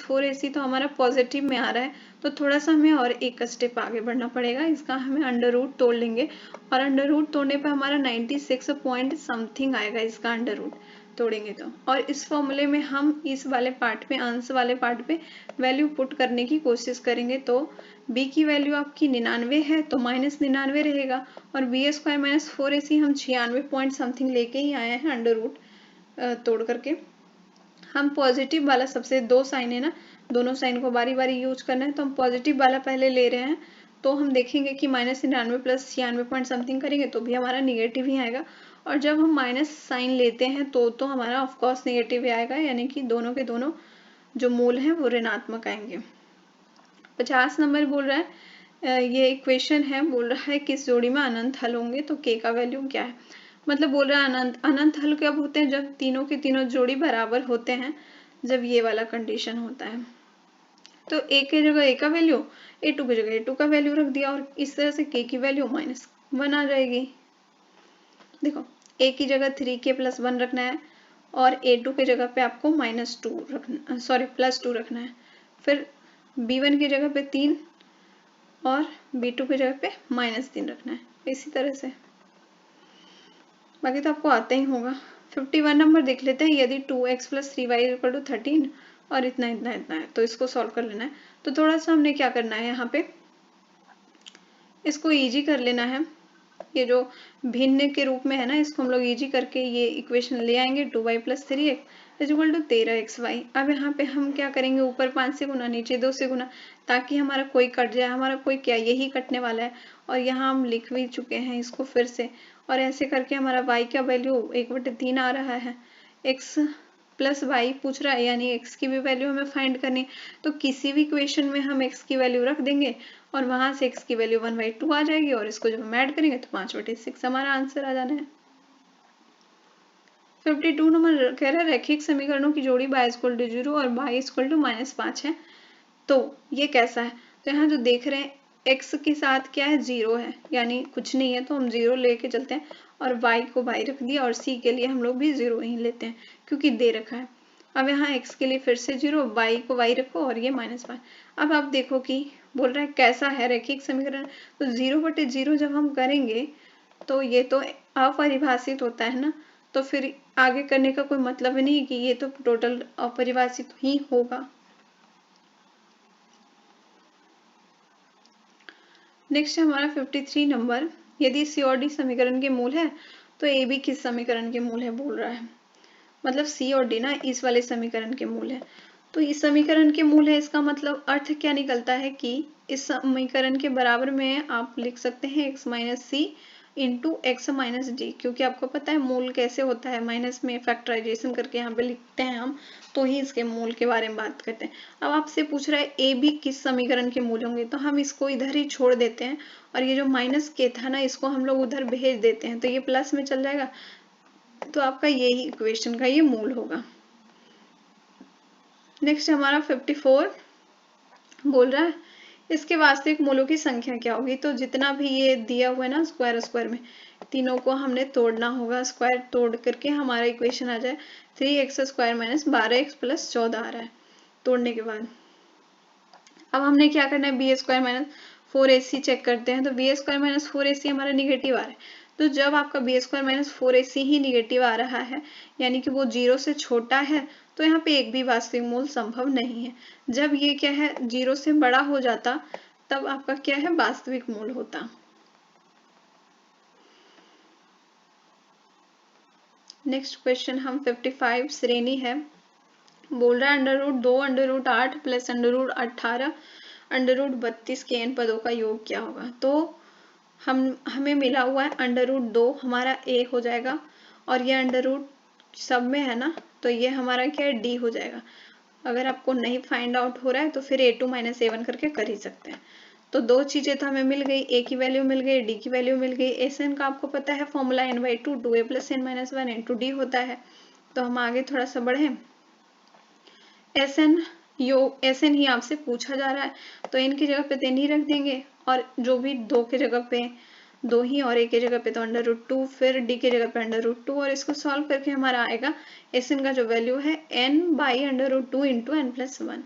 4ac तो हमारा पॉजिटिव में आ रहा है, तो थोड़ा सा हमें और एक स्टेप आगे बढ़ना पड़ेगा। इसका हमें अंडर रूट तोड़ लेंगे और अंडर रूट तोड़ने पर हमारा 96 पॉइंट समथिंग आएगा इसका अंडर रूट तोड़ेंगे तो। और इस फॉर्मूले में हम इस वाले पार्ट पे अंश वाले पार्ट पे वैल्यू पुट करने की कोशिश करेंगे। तो b की वैल्यू आपकी 99 है तो -99 रहेगा और b² - 4ac हम 96 पॉइंट समथिंग लेके ही आए हैं अंडर रूट तोड़ करके। हम पॉजिटिव वाला सबसे दो साइन है ना, दोनों साइन को बारी बारी यूज करना है, तो हम पॉजिटिव वाला पहले ले रहे हैं। तो हम देखेंगे कि -99 प्लस 96 पॉइंट समथिंग करेंगे तो भी हमारा निगेटिव ही आएगा, और जब हम माइनस साइन लेते हैं तो हमारा ऑफकोर्स निगेटिव ही आएगा, यानी कि दोनों के दोनों जो मूल हैं वो ऋणात्मक आएंगे। 50 नंबर बोल रहा है ये इक्वेशन है, बोल रहा है किस जोड़ी में अनंत हल होंगे, तो k का वैल्यू क्या है। मतलब बोल रहा है अनंत हल कब होते हैं, जब तीनों के तीनों जोड़ी बराबर होते हैं, जब ये वाला कंडीशन होता है। तो a की जगह a का वैल्यू, a2 की जगह a2 का वैल्यू रख दिया और इस तरह से k की वैल्यू -1 आ जाएगी। देखो a की जगह 3k + 1 रखना है और a2 की जगह पे आपको -2 रखना, सॉरी +2 रखना है। फिर b1 की जगह पे 3 और b2 की जगह पे -3 रखना है, इसी तरह से। बाकी तो आपको आता ही होगा। 51 नंबर देख लेते हैं, यदि 2x + 3y = 13 और इतना इतना इतना है तो इसको सॉल्व कर लेना है। तो थोड़ा सा हमने क्या करना है, यहाँ पे इसको इजी कर लेना है। ये जो भिन्न के रूप में है ना, इसको हम लोग इजी करके ये इक्वेशन ले आएंगे 2y + 3x = 13xy। अब यहाँ पे हम क्या करेंगे, ऊपर 5 से गुना नीचे 2 से गुना, ताकि हमारा कोई कट जाए, हमारा कोई क्या यही कटने वाला है और यहाँ हम लिख भी चुके हैं इसको फिर से। और ऐसे करके हमारा y का वैल्यू 1/3 आ रहा है। x + y पूछ रहा है, यानी x की भी वैल्यू हमें फाइंड करनी है। तो किसी भी इक्वेशन में हम x की वैल्यू रख देंगे और वहां से x की वैल्यू 1/2 आ जाएगी और इसको जब हम ऐड करेंगे तो 5/6 हमारा आंसर आ जाना है। 52 नंबर कह रहा है रैखिक समीकरणों की जोड़ी y = 0 और y = -5 है, तो ये कैसा है। तो यहाँ जो देख रहे हैं x के साथ क्या है, 0 है, यानी कुछ नहीं है तो हम 0 लेके चलते हैं, और y को y रख दिया, और c के लिए हम लोग भी 0 ही लेते हैं क्योंकि दे रखा है। अब यहाँ x के लिए फिर से 0, y को y रखो और ये -5। अब आप देखो कि बोल रहा है कैसा है रैखिक समीकरण, तो 0/0 जब हम करेंगे तो ये तो अपरिभाषित होता है ना, तो फिर आगे करने का कोई मतलब नहीं कि ये तो टोटल अपरिभाषित ही होगा। नेक्स्ट हमारा 53 नंबर, यदि सी और डी समीकरण के मूल है तो ए बी किस समीकरण के मूल है बोल रहा है। मतलब सी और डी ना इस वाले समीकरण के मूल है, तो इस समीकरण के मूल है, इसका मतलब अर्थ क्या निकलता है कि इस समीकरण के बराबर में आप लिख सकते हैं x माइनस सी इंटू एक्स माइनस डी, क्योंकि आपको पता है मूल कैसे होता है, माइनस में फैक्टराइजेशन करके यहाँ पे लिखते हैं हम, तो ही इसके मूल के बारे में बात करते हैं। अब आपसे पूछ रहा है ए बी किस समीकरण के मूल होंगे, तो हम इसको इधर ही छोड़ देते हैं, और ये जो माइनस के था ना इसको हम लोग उधर भेज देते हैं, तो ये प्लस में चल जाएगा, तो आपका यही इक्वेशन का ये मूल होगा। नेक्स्ट हमारा 54 बोल रहा है इसके वास्तविक मूलों की संख्या क्या होगी, तो जितना भी ये दिया हुआ है ना स्क्वायर में, तीनों को हमने तोड़ना होगा, स्क्वायर तोड़ करके हमारा इक्वेशन आ जाए 3x² माइनस 12x प्लस 14 आ रहा है तोड़ने के बाद। अब हमने क्या करना है, b² माइनस 4ac चेक करते हैं, तो b² माइनस 4ac हमारा निगेटिव आ रहा है, तो जब आपका b² माइनस 4ac ही निगेटिव आ रहा है यानी कि वो 0 से छोटा है, तो यहाँ पे एक भी वास्तविक मूल संभव नहीं है। जब ये क्या है 0 से बड़ा हो जाता तब आपका क्या है वास्तविक मूल होता। नेक्स्ट क्वेश्चन हम 55 श्रेणी है, बोल रहा है √2 √8 प्लस √18 √32 के n पदों का योग क्या होगा। तो हमें मिला हुआ है √2 हमारा a हो जाएगा, और ये √ सब में है ना, तो ये हमारा क्या है d हो जाएगा। अगर आपको नहीं फाइंड आउट हो रहा है तो फिर a2 - a1 करके कर ही सकते हैं। तो दो चीजें तो हमें मिल गई, a की वैल्यू मिल गई, d की वैल्यू मिल गई। SN का आपको पता है formula n/2 2a + n - 1 × d होता है। तो हम आगे थोड़ा सा बढ़े, SN ही आपसे पूछा जा रहा है, तो n की जगह पे तो n ही रख देंगे, और जो भी 2 की जगह पे 2 ही, और a की जगह पे तो √2, फिर d की जगह पे √2, और इसको सॉल्व करके हमारा आएगा SN का जो वैल्यू है n/√2 × n+1।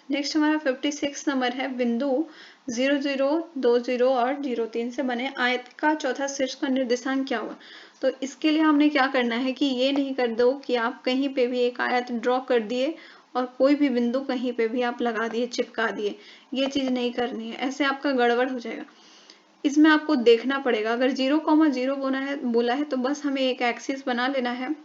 नेक्स्ट हमारा 56 नंबर है, बिंदु 0 0 2 0 और 0 3 से बने आयत का चौथा शीर्ष का निर्देशांक क्या होगा। तो इसके लिए हमने क्या करना है कि ये नहीं कर दो कि आप कहीं पे भी एक आयत ड्रॉ कर दिए और कोई भी बिंदु कहीं पे भी आप लगा दिए, चिपका दिए, ये चीज नहीं करनी है, ऐसे आपका गड़बड़ हो जाएगा। इसमें आपको देखना पड़ेगा, अगर 0,0 बोला है तो बस हमें एक एक्सिस बना लेना है,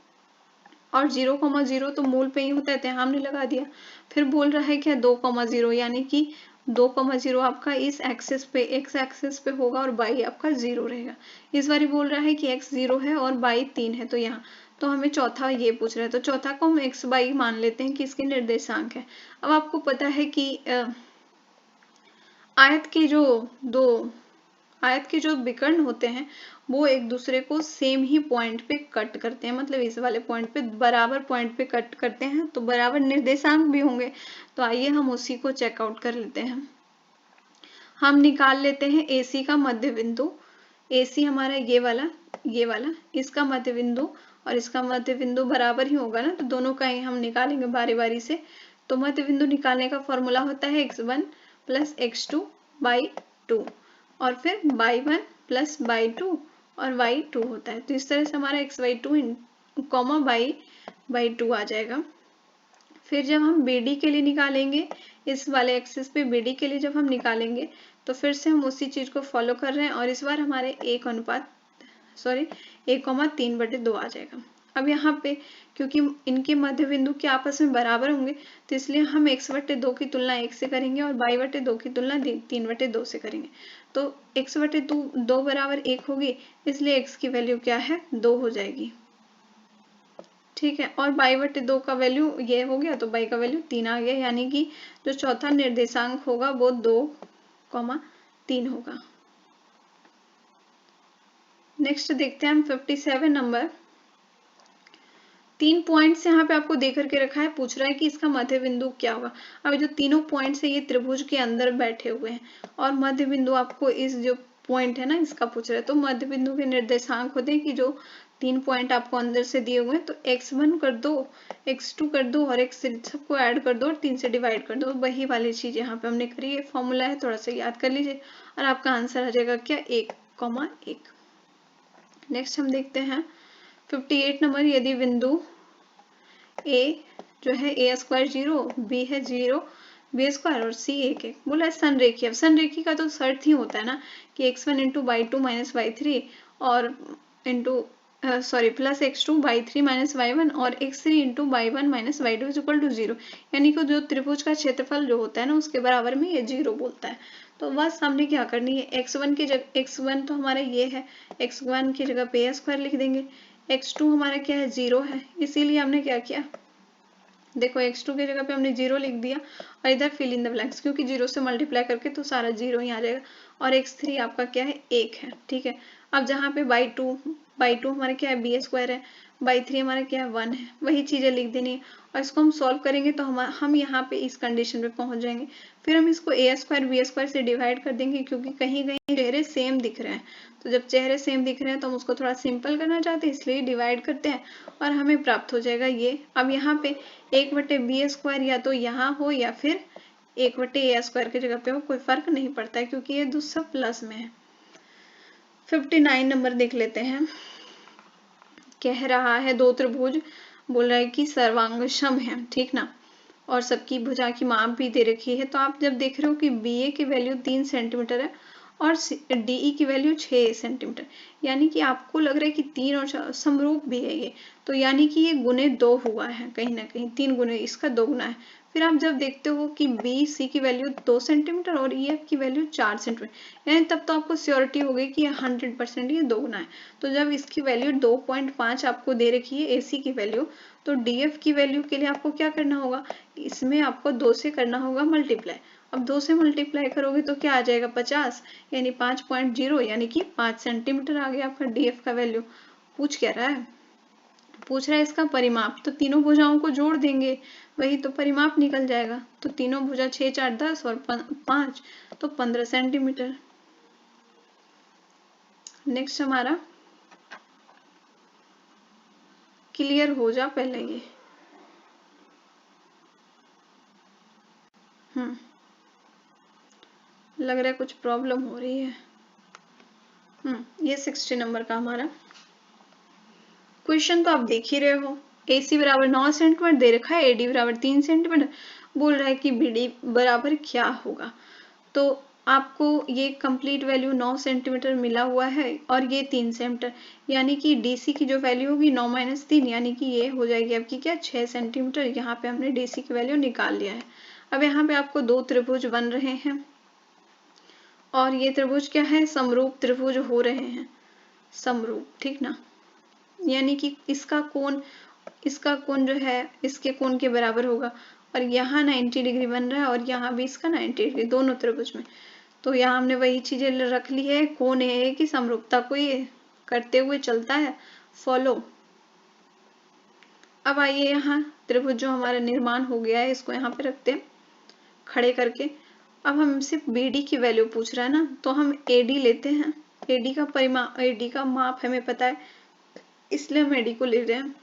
और 0,0 तो मूल पे ही होता है, तो हमने लगा दिया। फिर बोल रहा है क्या 2,0, यानी कि 2,0 आपका इस एक्सिस पे, x एक्सिस पे होगा, और y आपका 0 रहेगा। इस बार बोल रहा है कि x 0 है और y 3 है, तो यहाँ तो हमें चौथा ये पूछ रहा है, तो चौथा को हम x y मान लेते हैं कि इसके निर्देशांक है। अब आपको पता है कि आयत के जो विकर्ण होते हैं वो एक दूसरे को सेम ही पॉइंट पे कट करते हैं, मतलब इस वाले पॉइंट पे बराबर पॉइंट पे कट करते हैं, तो बराबर निर्देशांक भी होंगे। तो आइए हम उसी को चेकआउट कर लेते हैं। हम निकाल लेते हैं AC का मध्य बिंदु, AC हमारा ये वाला इसका मध्य बिंदु, और इसका मध्य बिंदु बराबर ही होगा ना, तो दोनों का ही हम निकालेंगे बारी बारी से। तो मध्य बिंदु निकालने का फॉर्मूला होता है x1 + x2/2, और फिर y1 + y2 और y2 होता है। तो इस तरह से हमारा x/2 y/2 आ जाएगा। फिर जब हम BD के लिए निकालेंगे, इस वाले एक्सिस पे BD के लिए जब हम निकालेंगे, तो फिर से हम उसी चीज को फॉलो कर रहे हैं, और इस बार हमारे 1,3/2 आ जाएगा। अब यहाँ पे क्योंकि इनके मध्य बिंदु के आपस में बराबर होंगे, तो इसलिए हम x/2 की तुलना 1 से करेंगे और y/2 की तुलना 3/2 से करेंगे। तो x/2 बराबर 1 होगी, इसलिए x की वैल्यू क्या है 2 हो जाएगी, ठीक है। और y/2 का वैल्यू ये हो गया, तो y का वैल्यू 3 आ गया, यानी कि जो चौथा निर्देशांक होगा वो 2,3 होगा। नेक्स्ट देखते हैं हम 57 नंबर, 3 पॉइंट्स यहाँ पे आपको दे करके रखा है, पूछ रहा है कि इसका मध्य बिंदु क्या होगा। अब जो तीनों पॉइंट्स है ये त्रिभुज के अंदर बैठे हुए हैं और मध्य बिंदु आपको इस जो पॉइंट है ना इसका पूछ रहा है। तो मध्य बिंदु के निर्देशांक होते हैं कि जो 3 पॉइंट आपको अंदर से दिए हुए हैं, तो x1 कर दो, x2 कर दो और x3 सबको ऐड कर दो और 3 से डिवाइड कर दो। वही वाली चीज यहाँ पे हमने करी है, फॉर्मूला है, थोड़ा सा याद कर लीजिए और आपका आंसर आ जाएगा क्या 1,1। नेक्स्ट हम देखते हैं 58 नंबर, यदि बिंदु ए जो है ए स्क्वायर 0, बी है 0, बी स्क्वायर और सी 1 बोला है संरेखी। अब संरेखी का तो शर्त ही होता है ना कि x1 into y two minus y three और into sorry plus x2 y three minus y one और x3 into y one minus y two is equal to 0, यानी कि जो त्रिभुज का क्षेत्रफल जो होता है ना उसके बराबर में ये 0 बोलता है। तो बस हमने क्या करनी है, x1 की जगह x1 तो हमारा ये है, x1 की जगह पे a स्क्वायर लिख देंगे, x2 हमारा क्या है 0 है, इसीलिए हमने क्या किया, देखो x2 की जगह पे हमने 0 लिख दिया और इधर फिल इन द ब्लैंक्स, क्योंकि 0 से मल्टीप्लाई करके तो सारा 0 ही आ जाएगा और x3 आपका क्या है 1 है, ठीक है। अब जहाँ पे बाई टू हमारा क्या है बी स्क्वायर है, बाई थ्री हमारा क्या है 1 है, वही चीजें लिख देनी है और इसको हम सॉल्व करेंगे तो हम यहाँ पे इस कंडीशन पे पहुंच जाएंगे। फिर हम इसको ए स्क्वायर बी स्क्वायर से डिवाइड कर देंगे, क्योंकि कहीं कहीं चेहरे सेम दिख रहे हैं, तो जब चेहरे सेम दिख रहे हैं तो हम उसको थोड़ा सिंपल करना चाहते हैं इसलिए डिवाइड करते हैं और हमें प्राप्त हो जाएगा ये। अब यहाँ पे 1/b स्क्वायर या तो यहाँ हो या फिर 1/a स्क्वायर की जगह पे हो, कोई फर्क नहीं पड़ता है क्योंकि ये दूसरा प्लस में है। 59 नंबर देख लेते हैं, कह रहा है दो त्रिभुज, बोल रहा है कि सर्वांगसम है, ठीक ना, और सबकी भुजा की माप भी दे रखी है। तो आप जब देख रहे हो कि बी ए की वैल्यू 3 सेंटीमीटर है और डी ई की वैल्यू 6 सेंटीमीटर, यानी कि आपको लग रहा है कि 3 और समरूप भी है ये, तो यानी कि ये गुने 2 हुआ है, कहीं ना कहीं 3 गुने इसका 2 गुना है। फिर आप जब देखते हो कि बी सी की वैल्यू 2 सेंटीमीटर और ई एफ की वैल्यू 4 सेंटीमीटर, यानी तब तो आपको श्योरिटी हो गई कि 100% ये 2 गुना है। तो जब इसकी वैल्यू 2.5 आपको दे रखी है ए सी की वैल्यू, तो डी एफ की वैल्यू के लिए आपको क्या करना होगा, इसमें आपको 2 से करना होगा मल्टीप्लाई। अब 2 से मल्टीप्लाई करोगे तो क्या आ जाएगा 50, यानी 5.0, यानी कि 5 सेंटीमीटर आ गया आपका डीएफ का वैल्यू। पूछ क्या रहा है, पूछ रहा है इसका परिमाप, तो तीनों भुजाओं को जोड़ देंगे वही तो परिमाप निकल जाएगा। तो तीनों भुजा 6 4 10 और 5 तो 15 सेंटीमीटर। नेक्स्ट हमारा क्लियर हो जा पहले ये, लग रहा है कुछ प्रॉब्लम हो रही है। ये 60 नंबर का हमारा क्वेश्चन तो आप देख ही रहे हो, ए सी बराबर 9 सेंटीमीटर दे रखा है, ए डी बराबर 3 सेंटीमीटर, बोल रहा है कि बी डी बराबर क्या होगा। तो आपको ये कंप्लीट वैल्यू 9 सेंटीमीटर मिला हुआ है और ये 3 सेंटीमीटर, यानी कि डी सी की जो वैल्यू होगी 9 माइनस 3, यानी कि ये हो जाएगी आपकी क्या 6 सेंटीमीटर। यहाँ पे हमने डी सी की वैल्यू निकाल लिया है। अब यहाँ पे आपको दो त्रिभुज बन रहे हैं और ये त्रिभुज क्या है, समरूप त्रिभुज हो रहे हैं, समरूप, ठीक ना, यानी कि इसका कोण जो है इसके कोण के बराबर होगा और यहाँ 90 डिग्री बन रहा है और यहाँ भी इसका 90 डिग्री, दोनों त्रिभुज में। तो यहाँ हमने वही चीजें रख ली है, कोण है कि समरूपता को ये करते हुए चलता है फॉलो। अब आइए यहाँ त्रिभुज जो हमारा निर्माण हो गया है इसको यहाँ पे रखते हैं खड़े करके। अब हमसे बी डी की वैल्यू पूछ रहा है ना, तो हम ए डी लेते हैं, एडी का परिमाप, एडी का माप हमें पता है इसलिए हम एडी को ले रहे हैं,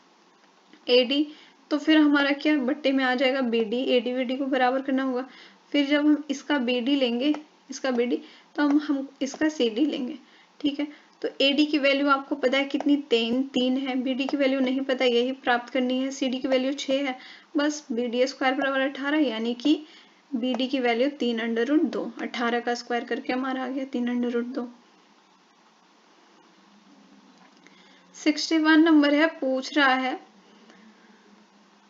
एडी। तो फिर हमारा क्या बट्टे में आ जाएगा बीडी, एडी बीडी को बराबर करना होगा। फिर जब हम इसका बीडी लेंगे, इसका बीडी, तो हम इसका सीडी लेंगे, ठीक है। तो एडी की वैल्यू आपको पता है कितनी, 3 है, बीडी की वैल्यू नहीं पता, यही प्राप्त करनी है। सीडी की वैल्यू 6 है, बस बीडी स्क्वायर बराबर 18, यानी कि बीडी की वैल्यू 3√2, 18 का स्क्वायर करके हमारा आ गया 3√2। 61 नंबर है, पूछ रहा है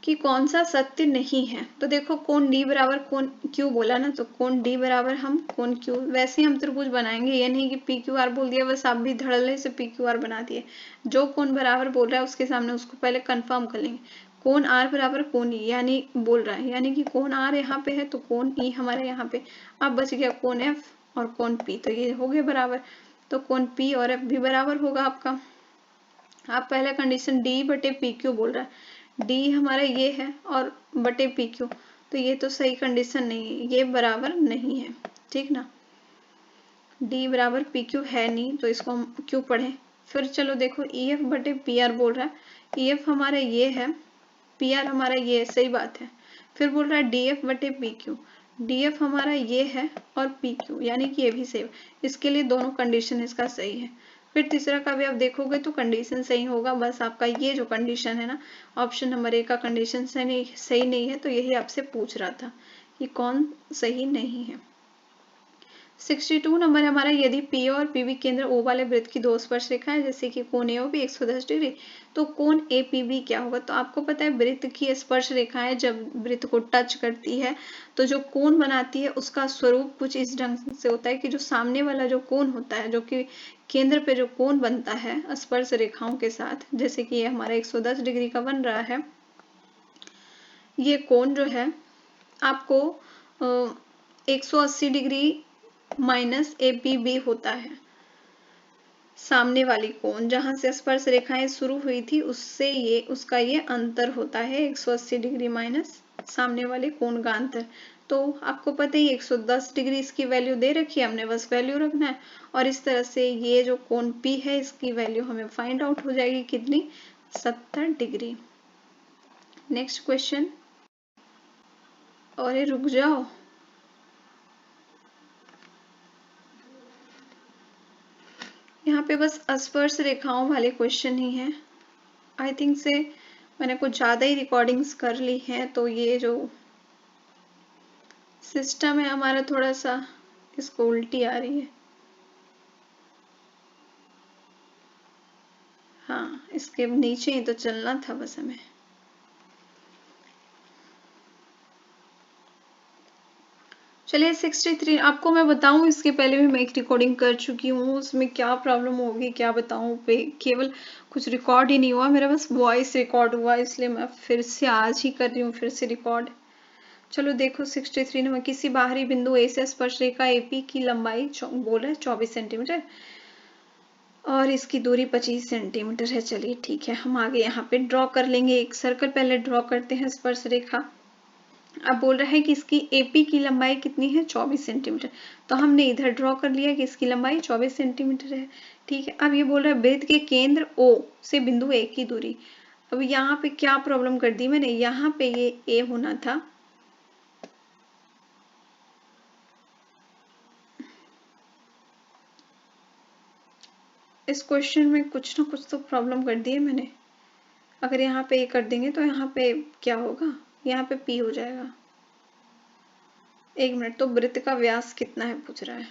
कि कौन सा सत्य नहीं है। तो देखो कोण डी बराबर कोण क्यू बोला ना, तो कोण डी बराबर हम कोण क्यू, वैसे ही हम त्रिभुज बनाएंगे, ये नहीं कि पी क्यू आर बोल दिया बस आप भी धड़ल्ले से पी क्यू आर बना दिए। जो कोण बराबर बोल रहा है उसके सामने उसको पहले कंफर्म कर लेंगे। कोण आर बराबर कोण ई, यानी बोल रहा है, यानी कि कोण आर यहाँ पे है तो कोण ई हमारे यहाँ पे। अब बच गया कोण एफ और कोण पी, तो ये हो गए बराबर, तो कोण पी और एफ भी बराबर होगा आपका। आप पहला कंडीशन डी बटे पी क्यू बोल रहा है, डी हमारा ये है और बटे पी क्यू, तो ये तो सही कंडीशन नहीं है, ये बराबर नहीं है, ठीक ना। डी बराबर पी क्यू है नहीं, तो इसको हम क्यों पढ़ें। फिर चलो देखो ई एफ बटे पी आर बोल रहा है, ई एफ हमारा ये है, पी आर हमारा ये है, सही बात है। फिर बोल रहा है डी एफ बटे पी क्यू, डी एफ हमारा ये है और पी क्यू यानी कि ये भी सेम, इसके लिए दोनों कंडीशन इसका सही है। फिर तीसरा का भी आप देखोगे तो कंडीशन सही होगा, बस आपका ये जो कंडीशन है ना, ऑप्शन नंबर ए का कंडीशन सही नहीं है, तो यही आपसे पूछ रहा था कि कौन सही नहीं है। 62 नंबर हमारा, यदि पी और पीबी केंद्र ओ वाले वृत्त की दो स्पर्श रेखाएं जैसे कि कोण ए भी 110 डिग्री, तो कोण ए पीबी क्या होगा। तो आपको पता है वृत्त की स्पर्श रेखाएं जब वृत्त को टच करती है तो जो कोण बनाती है उसका स्वरूप कुछ इस ढंग से होता है कि जो सामने वाला जो कोण होता है, जो कि केंद्र पे जो कोण बनता है स्पर्श रेखाओं के साथ, जैसे कि ये हमारा 110 डिग्री का बन रहा है, ये कोण जो है आपको 180 degree minus A P B होता है। सामने वाली कोण जहां से स्पर्श रेखाएं शुरू हुई थी उससे ये उसका ये अंतर होता है 180 डिग्री माइनस सामने वाले कोण का अंतर। तो आपको पता ही 110 डिग्री इसकी वैल्यू दे रखी है, हमने बस वैल्यू रखना है और इस तरह से ये जो कोण P है इसकी वैल्यू हमें फाइंड आउट हो जाएगी कितनी, 70 डिग्री। नेक्स्ट क्वेश्चन, और रुक जाओ, यहाँ पे बस स्पर्श रेखाओं वाले क्वेश्चन ही हैं। आई थिंक से मैंने कुछ ज़्यादा ही रिकॉर्डिंग्स कर ली हैं, तो ये जो सिस्टम है हमारा थोड़ा सा इसको उल्टी आ रही है। हाँ, इसके नीचे ही तो चलना था बस हमें। चलिए 63 आपको मैं बताऊं, इसके पहले भी मैं एक रिकॉर्डिंग कर चुकी हूँ, उसमें क्या प्रॉब्लम होगी क्या बताऊं, केवल कुछ रिकॉर्ड ही नहीं हुआ मेरा, बस वॉइस रिकॉर्ड हुआ, इसलिए मैं फिर से आज ही कर रही हूँ फिर से रिकॉर्ड। चलो देखो 63 नंबर, किसी बाहरी बिंदु ए से स्पर्श रेखा एपी की लंबाई बोल रहा है 24 सेंटीमीटर और इसकी दूरी 25 सेंटीमीटर है। चलिए ठीक है, हम आगे यहाँ पे ड्रॉ कर लेंगे, एक सर्कल पहले ड्रॉ करते हैं स्पर्श रेखा। अब बोल रहा है कि इसकी एपी की लंबाई कितनी है, 24 सेंटीमीटर, तो हमने इधर ड्रॉ कर लिया कि इसकी लंबाई 24 सेंटीमीटर है। ठीक है, अब ये बोल रहा है वृत्त के केंद्र ओ से बिंदु ए की दूरी। अब यहाँ पे क्या प्रॉब्लम कर दी मैंने, यहाँ पे ये ए होना था, इस क्वेश्चन में कुछ ना कुछ तो प्रॉब्लम कर दी है मैंने। अगर यहाँ पे ए कर देंगे तो यहाँ पे क्या होगा, यहाँ पे पी हो जाएगा। एक मिनट, तो वृत्त का व्यास कितना है पूछ रहा है,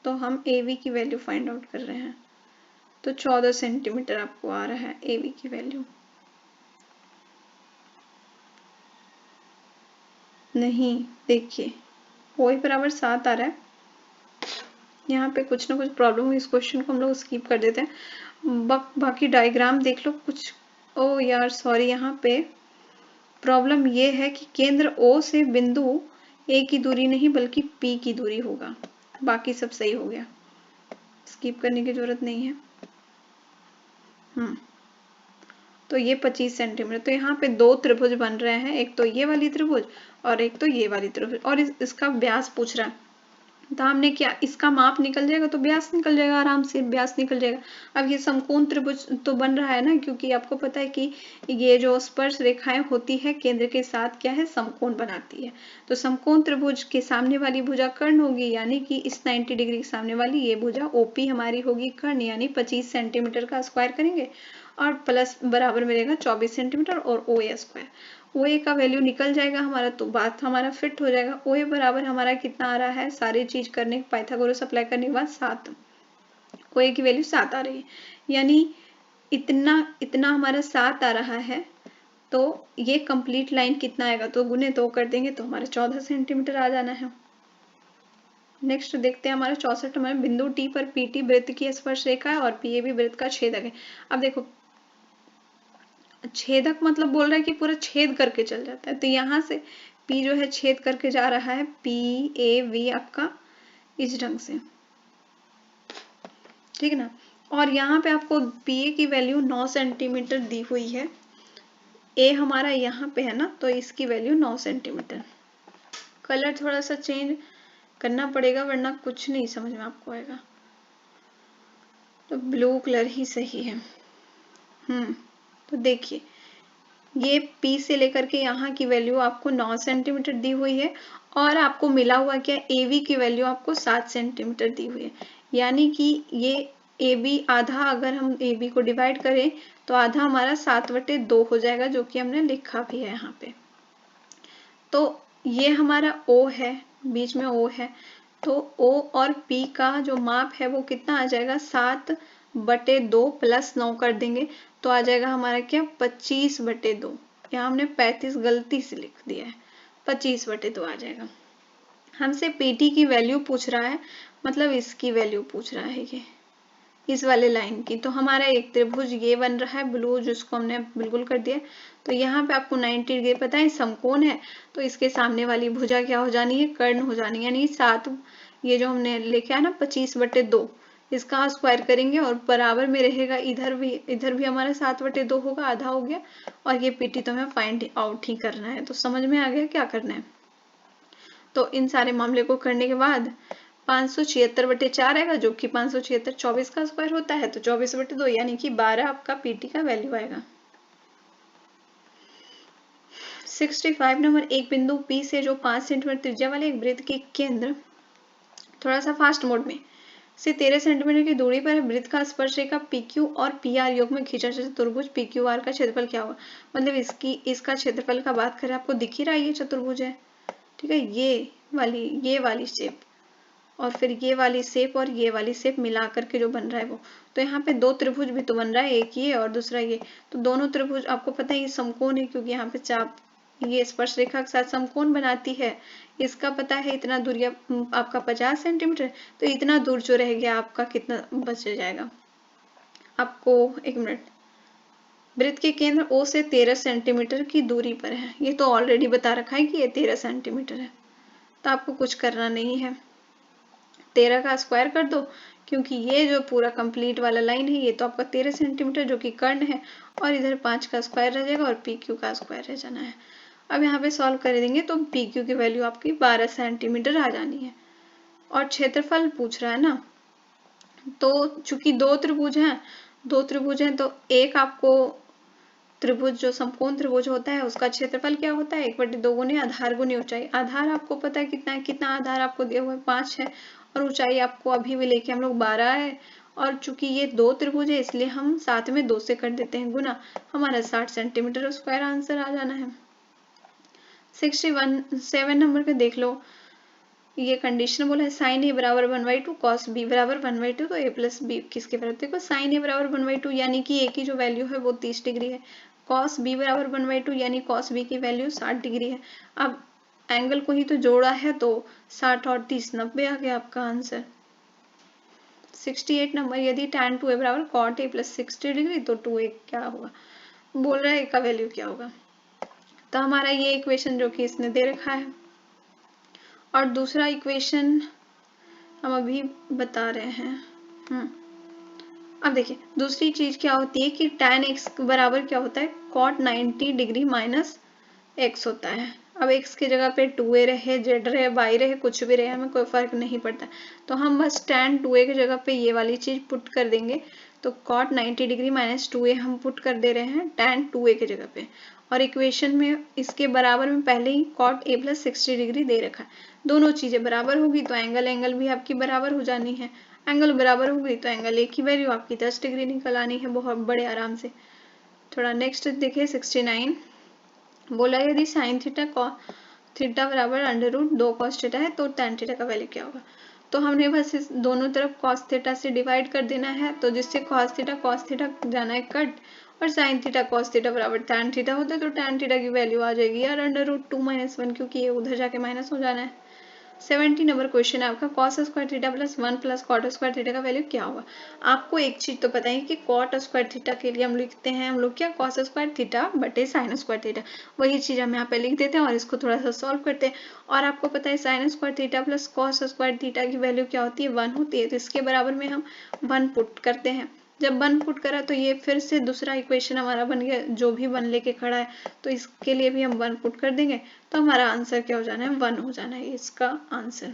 तो हम एवी की वैल्यू फाइंड आउट कर रहे हैं, तो 14 सेंटीमीटर आपको आ रहा है एवी की वैल्यू। नहीं, देखिए वही बराबर 7 आ रहा है, यहाँ पे कुछ ना कुछ प्रॉब्लम हुई, इस क्वेश्चन को हम लोग स्किप कर देते हैं। बाकी डायग्राम देख लो कुछ। ओ यार सॉरी, यहाँ पे प्रॉब्लम ये है कि केंद्र ओ से बिंदु ए की दूरी नहीं बल्कि पी की दूरी होगा, बाकी सब सही हो गया, स्किप करने की जरूरत नहीं है। तो ये 25 सेंटीमीटर, तो यहाँ पे दो त्रिभुज बन रहे हैं, एक तो ये वाली त्रिभुज और एक तो ये वाली त्रिभुज, और इसका व्यास पूछ रहा है, तो हमने क्या, इसका माप निकल जाएगा तो व्यास निकल जाएगा, आराम से व्यास निकल जाएगा। अब ये समकोण त्रिभुज तो बन रहा है ना, क्योंकि आपको पता है कि ये जो स्पर्श रेखाएं होती है केंद्र के साथ क्या है, समकोण बनाती है, तो समकोण त्रिभुज के सामने वाली भुजा कर्ण होगी, यानी कि इस 90 डिग्री के सामने वाली ये भुजा ओपी हमारी होगी कर्ण, यानी 25 सेंटीमीटर का स्क्वायर करेंगे और प्लस बराबर मिलेगा 24 सेंटीमीटर और ओ ए स्क्वायर, ओ ए का वैल्यू निकल जाएगा हमारा, तो बात हमारा फिट हो जाएगा। ओ ए बराबर हमारा कितना आ रहा है, सारी चीज करने पाइथागोरस अप्लाई करने के बाद 7, ओ ए की वैल्यू 7 आ रही है, यानी इतना इतना हमारा 7 आ रहा है, तो ये कंप्लीट लाइन कितना आएगा, तो गुने 2 कर देंगे तो हमारे 14 सेंटीमीटर आ जाना है। नेक्स्ट देखते हैं हमारा 64 नंबर, बिंदु टी पर पी टी वृत्त की स्पर्श रेखा है और पी ए भी वृत्त का छेदक है। अब देखो छेदक मतलब बोल रहा है कि पूरा छेद करके चल जाता है, तो यहाँ से P जो है छेद करके जा रहा है, PAV आपका इस ढंग से, ठीक है ना। और यहाँ पे आपको BA की वैल्यू 9 सेंटीमीटर दी हुई है। A हमारा यहाँ पे है ना, तो इसकी वैल्यू 9 सेंटीमीटर। कलर थोड़ा सा चेंज करना पड़ेगा वरना कुछ नहीं समझ में आपको आएगा, तो ब्लू कलर ही सही है। तो देखिए ये P से लेकर के यहाँ की वैल्यू आपको 9 सेंटीमीटर दी हुई है और आपको मिला हुआ क्या, AB की वैल्यू आपको 7 सेंटीमीटर दी हुई है। यानी कि ये AB आधा, अगर हम AB को डिवाइड करें तो आधा हमारा 7/2 हो जाएगा, जो कि हमने लिखा भी है यहाँ पे। तो ये हमारा O है, बीच में O है, तो O और P का जो माप है वो कितना आ जाएगा, 7/2 प्लस 9 कर देंगे तो आ जाएगा हमारा क्या, 25/2। यहाँ हमने 35 गलती से लिख दिया है, 25/2 आ जाएगा। हमसे PT की वैल्यू पूछ रहा है, मतलब इसकी वैल्यू पूछ रहा है ये इस वाले लाइन की। तो हमारा एक त्रिभुज ये बन रहा है ब्लू, जिसको हमने बिल्कुल कर दिया। तो यहाँ पे आपको 90 डिग्री पता है समकोण है, तो इसके सामने वाली भुजा क्या हो जानी है, कर्ण हो जानी है। यानी 7, ये जो हमने लिखा है ना 25/2, इसका स्क्वायर करेंगे और बराबर में रहेगा इधर भी हमारा 7/2 होगा, आधा हो गया। और ये PT तो हमें फाइंड आउट ही करना है। तो समझ में आ गया क्या करना है। तो इन सारे मामले को करने के बाद 576/4 आएगा, जो कि 576 24 का स्क्वायर होता है, तो 24/2 यानी कि 12 आपका PT का वैल्यू आएगा। 65 नंबर, एक बिंदु P से जो 5 सेंटीमीटर त्रिज्या वाले एक वृत्त के केंद्र, थोड़ा सा फास्ट मोड में, से 13 सेंटीमीटर की दूरी पर वृत्त का स्पर्श रेखा PQ और PR योग में खींचा चतुर्भुज PQR का क्षेत्रफल क्या होगा। मतलब इसका क्षेत्रफल का बात करें, आपको दिख ही रहा है ये चतुर्भुज है, ठीक है, ये वाली शेप और फिर ये वाली शेप और ये वाली शेप मिला करके जो बन रहा है वो। तो यहाँ पे दो त्रिभुज भी तो बन रहा है, एक ये और दूसरा ये। तो दोनों त्रिभुज आपको पता है ये समकोण है, क्योंकि यहाँ पे चाप ये स्पर्श रेखा के साथ समकोण बनाती है। इसका पता है इतना दूरी आपका 50 सेंटीमीटर, तो इतना दूर जो रह गया आपका कितना बच जाएगा आपको, एक मिनट, वृत्त के केंद्र O से 13 सेंटीमीटर की दूरी पर है। ये तो ऑलरेडी बता रखा है कि ये 13 सेंटीमीटर है, तो आपको कुछ करना नहीं है, 13 का स्क्वायर कर दो, क्योंकि ये जो पूरा कंप्लीट वाला लाइन है ये तो आपका 13 सेंटीमीटर जो कि कर्ण है, और इधर 5 का स्क्वायर रह जाएगा और PQ का स्क्वायर रह जाना है। अब यहाँ पे सॉल्व कर देंगे तो PQ की वैल्यू आपकी 12 सेंटीमीटर आ जानी है। और क्षेत्रफल पूछ रहा है ना, तो चूंकि दो त्रिभुज हैं तो एक आपको त्रिभुज जो समकोण त्रिभुज होता है उसका क्षेत्रफल क्या होता है, 1/2 गुने आधार गुने ऊंचाई। आधार आपको पता है कितना है, कितना आधार आपको दिया हुआ है 5 है, और ऊंचाई आपको अभी भी लेके हम लोग 12 है। और चूंकि ये दो त्रिभुज है इसलिए हम साथ में 2 से कर देते हैं गुना, हमारा 60 सेंटीमीटर स्क्वायर आंसर आ जाना है। 7 नंबर पे देख लो, ये कंडीशन बोला है साइन ए बराबर 1/2 कॉस बी बराबर 1/2, तो a प्लस बी किसके बराबर, देखो साइन ए बराबर 1/2 यानी कि a की जो वैल्यू है वो 30 डिग्री है, कॉस बी बराबर 1/2 यानी कॉस बी की वैल्यू 60 डिग्री है। अब एंगल को ही तो जोड़ा है, तो 60 और 30 90 आ गया आपका आंसर। 68 नंबर, यदि tan 2a बराबर cot a प्लस 60 डिग्री तो 2a क्या होगा, बोल रहा है a का वैल्यू क्या होगा। तो हमारा ये इक्वेशन जो कि इसने दे रखा है, और दूसरा इक्वेशन हम अभी बता रहे हैं। अब देखिए दूसरी चीज क्या होती है कि tan x बराबर क्या होता है, cot 90 डिग्री माइनस x होता है। अब x की जगह पे 2a रहे, z रहे, y रहे, कुछ भी रहे, हमें कोई फर्क नहीं पड़ता। तो हम बस tan 2a की जगह पे ये वाली चीज पुट कर देंगे, तो cot 90 डिग्री माइनस 2a हम पुट कर दे रहे हैं tan 2a की जगह पे। और इक्वेशन में इसके बराबर में पहले ही cot a प्लस 60 डिग्री दे रखा है। दोनों चीजें बराबर होगी तो एंगल भी आपकी बराबर हो जानी है। एंगल बराबर होगी तो एंगल ए की वैल्यू आपकी 10 डिग्री निकल आनी है बहुत बड़े आराम से। थोड़ा नेक्स्ट देखिए 69, बोला यदि साइन थीटा बराबर √2 cos थीटा है तो tan थीटा का वैल्यू क्या होगा। तो हमने बस इस दोनों तरफ cos थीटा से डिवाइड कर देना है, तो जिससे cos थीटा जाना है कट, और sin थीटा cos थीटा बराबर tan थीटा होता है, तो tan थीटा की वैल्यू आ जाएगी यार √2 - 1, क्योंकि ये उधर जाके माइनस हो जाना है। 70 नंबर क्वेश्चन है आपका, cos square theta plus 1 plus cot square theta का वैल्यू क्या होगा। आपको एक चीज तो पता है कि कॉट स्क्वायर थीटा के लिए हम लिखते हैं हम लोग क्या, कॉस स्क्वायर थीटा बटे साइन स्क्वायर थीटा। वही चीज हम यहाँ पे लिख देते हैं और इसको थोड़ा सा सॉल्व करते हैं। और आपको पता है sine square theta plus cos square theta की वैल्यू क्या होती है, 1 होती है। तो इसके बराबर में हम 1 पुट करते हैं। जब 1 पुट करा तो ये फिर से दूसरा इक्वेशन हमारा बन गया, जो भी 1 लेके खड़ा है तो इसके लिए भी हम 1 पुट कर देंगे। तो हमारा आंसर क्या हो जाना है, 1 हो जाना है इसका आंसर।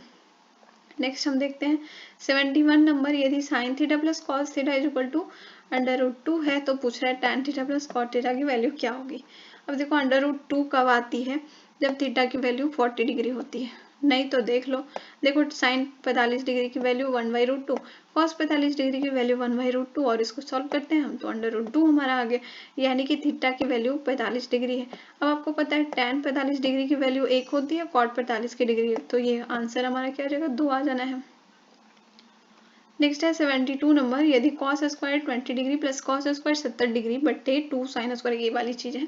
नेक्स्ट हम देखते हैं 71 नंबर, यदि sine theta plus cos theta is equal to √2 है तो पूछ रहा है tan theta plus cot theta की वैल्यू क्या होगी। अब देखो √2 कब आती है, जब थीटा की वैल्यू 40 डिग्री होती है। नहीं तो देख लो, देखो साइन 45 डिग्री की वैल्यू 1/√2, कॉस 45 डिग्री की वैल्यू 1/√2 और इसको सॉल्व करते हैं हम तो √2 हमारा आ गया, यानी कि थीटा की वैल्यू 45 डिग्री है। अब आपको पता है tan 45 डिग्री की वैल्यू 1 होती है, कॉट 45 की डिग्री, तो ये आंसर हमारा क्या आ जाएगा, 2 आ जाना है। नेक्स्ट है 72 नंबर, यदि cos square 20 degree plus cos square 70 degree बटे 2 साइन स्क्वायर, ये वाली चीज है,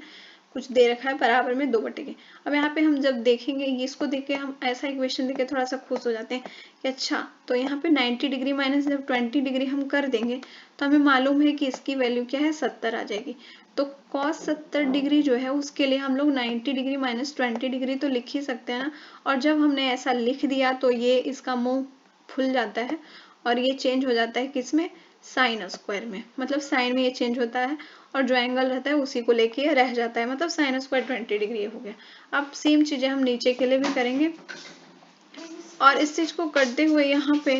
कुछ दे रखा है बराबर में 2 बटे के। अब यहाँ पे हम जब देखेंगे इसको देख के हम ऐसा इक्वेशन देख के थोड़ा सा खुश हो जाते हैं कि अच्छा, तो यहाँ पे 90 डिग्री माइनस जब 20 डिग्री हम कर देंगे तो हमें मालूम है कि इसकी वैल्यू क्या है, 70 आ जाएगी। तो कॉस 70 डिग्री जो है उसके लिए हम लोग 90 डिग्री माइनस 20 डिग्री तो लिख ही सकते हैं ना। और जब हमने ऐसा लिख दिया तो ये इसका मुंह खुल जाता है और ये चेंज हो जाता है किसमें, साइन स्क्वायर में। मतलब साइन में ये चेंज होता है और जो एंगल रहता है उसी को लेके रह जाता है, मतलब साइन स्क्वायर 20 डिग्री हो गया। अब सेम चीजें हम नीचे के लिए भी करेंगे और इस चीज को करते हुए यहाँ पे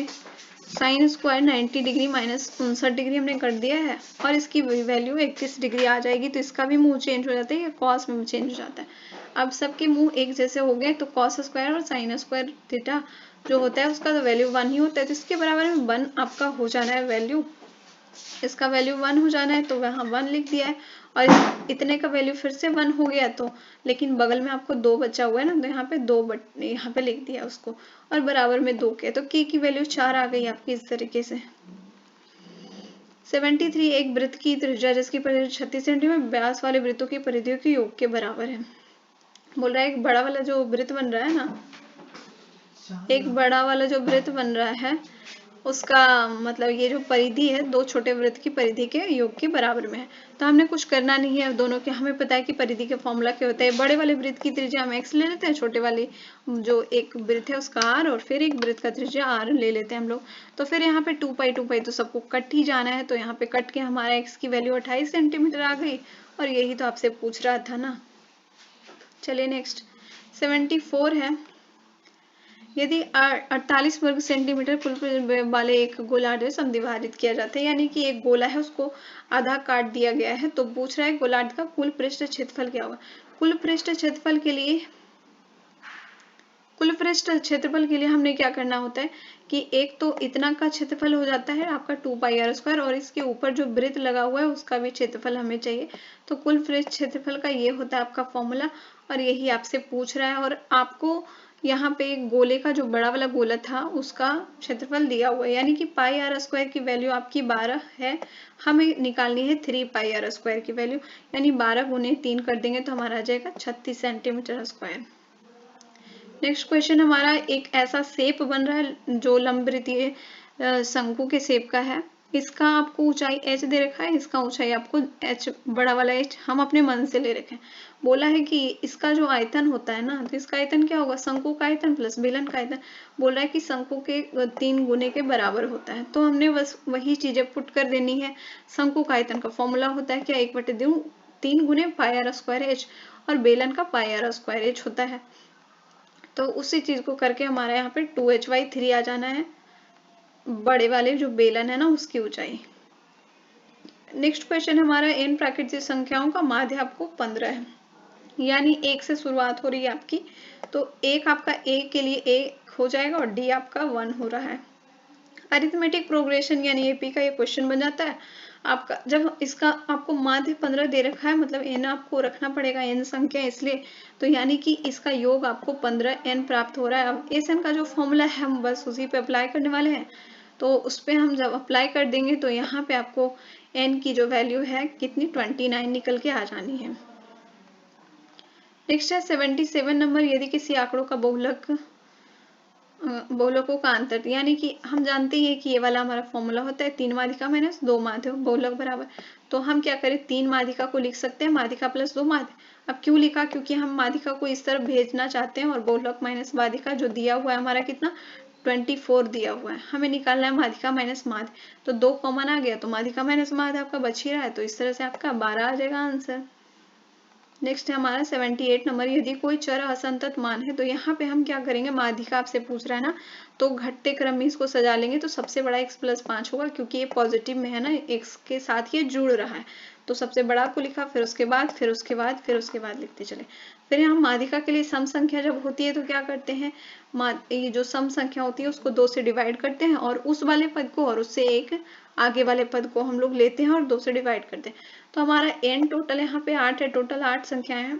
sine square 90 degree minus 59 degree हमने कर दिया है और इसकी वैल्यू 31 डिग्री आ जाएगी। तो इसका भी मुंह चेंज हो जाता है, या कॉस में चेंज हो जाता है। अब सबके मुंह एक जैसे हो गए तो कॉस स्क्वायर और साइन स्क्वायर थीटा जो होता है उसका तो वैल्यू 1 ही होता है, तो इसके बराबर में 1 आपका हो जाना है वैल्यू। इसका वैल्यू 1 हो जाना है तो वहाँ 1 लिख दिया है और इतने का वैल्यू फिर से 1 हो गया, तो लेकिन बगल में आपको 2 बचा हुआ है ना, तो यहाँ पे 2 यहाँ पे लिख दिया उसको और बराबर में 2 के, तो k की वैल्यू 4 आ गई आपकी इस तरीके से। 73, एक वृत्त की त्रिज्या जिसकी परिधि 36 सेंटीमीटर व्यास वाले वृत्तों की परिधियों के योग के बराबर है। बोल रहा है एक बड़ा वाला जो वृत्त बन रहा है ना, एक बड़ा वाला जो वृत्त बन रहा है उसका मतलब ये जो परिधि है दो छोटे वृत्त की परिधि के योग के बराबर में है। तो हमने कुछ करना नहीं है, दोनों के हमें पता है कि परिधि का फॉर्मूला क्या होता है। बड़े वाले वृत्त की त्रिज्या हम x ले लेते हैं, छोटे वाले जो एक वृत्त है उसका r, और फिर एक वृत्त का त्रिज्या r ले लेते हैं हम लोग। तो फिर यहाँ पे 2 पाई तो सबको कट ही जाना है, तो यहाँ पे कट के हमारा x की वैल्यू 28 सेंटीमीटर आ गई और यही तो आपसे पूछ रहा था ना। चलिए नेक्स्ट 74 है, यदि 48 वर्ग सेंटीमीटर कुल वाले एक गोलार्ध समद्विभाजित किया जाता है, यानी कि एक गोला है उसको आधा काट दिया गया है, तो पूछ रहा है गोलार्ध का कुल पृष्ठ क्षेत्रफल क्या होगा। कुल पृष्ठ क्षेत्रफल के लिए हमने क्या करना होता है कि एक तो इतना का क्षेत्रफल हो जाता है आपका 2πr² और इसके ऊपर जो वृत्त लगा हुआ है उसका भी क्षेत्रफल हमें चाहिए। तो कुल पृष्ठ क्षेत्रफल का ये होता है आपका फॉर्मूला और यही आपसे पूछ रहा है। और आपको यहाँ पे एक गोले का जो बड़ा वाला गोला था उसका क्षेत्रफल दिया हुआ है, यानी कि πr² की वैल्यू आपकी 12 है, हमें निकालनी है 3πr² की वैल्यू, यानी 12 गुने 3 कर देंगे तो हमारा आ जाएगा 36 सेंटीमीटर स्क्वायर। नेक्स्ट क्वेश्चन हमारा एक ऐसा शेप बन रहा है जो लंबवृत्तीय शंकु के शेप का है। इसका आपको ऊंचाई h दे रखा है, इसका ऊंचाई आपको h बड़ा वाला h हम अपने मन से ले रखे हैं। बोला है कि इसका जो आयतन होता है ना, तो इसका आयतन क्या होगा, शंकु का आयतन प्लस बेलन का आयतन। बोल रहा है कि शंकु के 3 गुने के बराबर होता है, तो हमने बस वही चीजें पुट कर देनी है। शंकु का आयतन का फॉर्मूला होता है क्या, 1/3 गुने πr² h और बेलन का πr² h होता है। तो उसी चीज को करके हमारा यहाँ पे 2h/3 आ जाना है, बड़े वाले जो बेलन है ना उसकी ऊंचाई। नेक्स्ट क्वेश्चन हमारा n प्राकृतिक संख्याओं का माध्य आपको 15 है, यानी 1 से शुरुआत हो रही है आपकी, तो 1 आपका a के लिए 1 हो जाएगा और d आपका 1 हो रहा है। अरिथमेटिक प्रोग्रेशन यानी एपी का ये क्वेश्चन बन जाता है आपका। जब इसका आपको माध्य 15 दे रखा है, मतलब n आपको रखना पड़ेगा, n संख्या इसलिए, तो यानी कि इसका योग आपको 15n प्राप्त हो रहा है। अब एस एन का जो फॉर्मूला है हम बस उसी पे अप्लाई करने वाले हैं, तो उस पर हम जब अप्लाई कर देंगे तो यहाँ पे आपको n की जो वैल्यू है कितनी 29 निकल के आ जानी है। नेक्स्ट है 77 नंबर, यदि किसी आंकड़ों का बहुलक बहुलकों का अंतर, यानी कि हम जानते हैं कि ये वाला हमारा फॉर्मूला होता है 3 माध्यिका माइनस 2 माध्य बहुलक बराबर। तो हम क्या करें, 3 माध्यिका को लिख सकते हैं माध्यिका प्लस 2 माध्य। अब क्यों लिखा, क्योंकि हम माध्यिका को इस तरफ भेजना चाहते हैं और बहुलक माइनस माध्यिका जो दिया हुआ है हमारा कितना 24 दिया हुआ है, हमें निकालना है माध्यिका माइनस माध्य। तो 2 कॉमन आ गया तो माध्यिका माइनस माध्य आपका बच ही रहा है, तो इस तरह से आपका 12 आ जाएगा आंसर। नेक्स्ट है हमारा 78 नंबर, यदि कोई चर असंतत मान है तो यहाँ पे हम क्या करेंगे, माध्यिका आपसे पूछ रहा है ना, तो घटते क्रम में इसको सजा लेंगे। तो सबसे बड़ा x प्लस 5 होगा, क्योंकि ये पॉजिटिव में है ना, x के साथ ये जुड़ रहा है। तो सबसे बड़ा को लिखा, फिर उसके बाद फिर उसके बाद फिर उसके बाद लिखते चले। फिर यहाँ माध्यिका के लिए सम संख्या जब होती है तो क्या करते हैं, ये जो सम संख्या होती है उसको 2 से डिवाइड करते हैं और उस वाले पद को और उससे एक आगे वाले पद को हम लोग लेते हैं और 2 से डिवाइड करते हैं। तो हमारा n टोटल यहाँ पे 8 है, टोटल 8 संख्याएं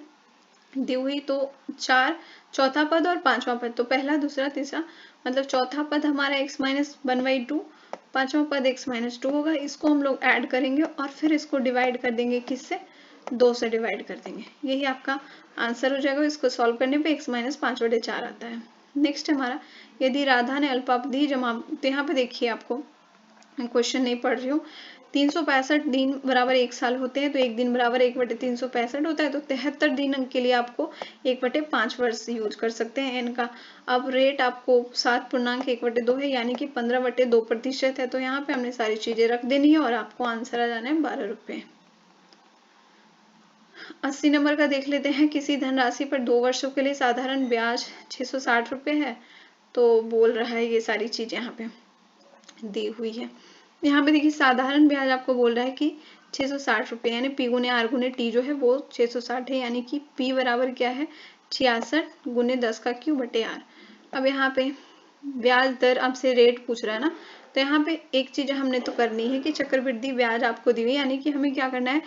दी हुई, तो 4 चौथा पद और पांचवा पद, तो पहला दूसरा तीसरा, मतलब चौथा पद हमारा x माइनस 1/2, पांचवा पद x माइनस 2 होगा। इसको हम लोग ऐड करेंगे और फिर इसको डिवाइड कर देंगे, किससे, 2 से डिवाइड कर देंगे। यही आपका आंसर हो जाएगा। इसको सॉल्व करने पे x माइनस 5/4 आता है। नेक्स्ट हमारा, यदि राधा ने अल्पावधि जमा, तो यहाँ पे देखिए आपको क्वेश्चन नहीं पढ़ रही हूँ, 365 दिन बराबर 1 साल होते हैं, तो एक दिन बराबर 1/365 होता है। तो 73 दिन के लिए आपको 1/5 वर्ष यूज कर सकते हैं n का। अब रेट आपको 7.1/2 है, यानी कि 15/2% है। तो यहाँ पे हमने सारी चीजें रख देनी है और आपको आंसर आ जाना है 12 रुपये। 80 नंबर का देख लेते हैं, किसी धनराशि पर 2 वर्षों के लिए साधारण ब्याज 660 रुपये है। तो बोल रहा है ये सारी चीजें यहाँ पे दी हुई है। यहाँ पे देखिए साधारण ब्याज आपको बोल रहा है कि 660 रुपये, यानी पी गुने आर गुने टी जो है वो 660 है, यानी कि पी बराबर क्या है 66 गुने 10 का क्यूब बटे आर। अब यहाँ पे ब्याज दर आपसे रेट पूछ रहा है ना, तो यहाँ पे एक चीज हमने तो करनी है कि चक्रवृद्धि ब्याज आपको दी हुई, यानी कि हमें क्या करना है,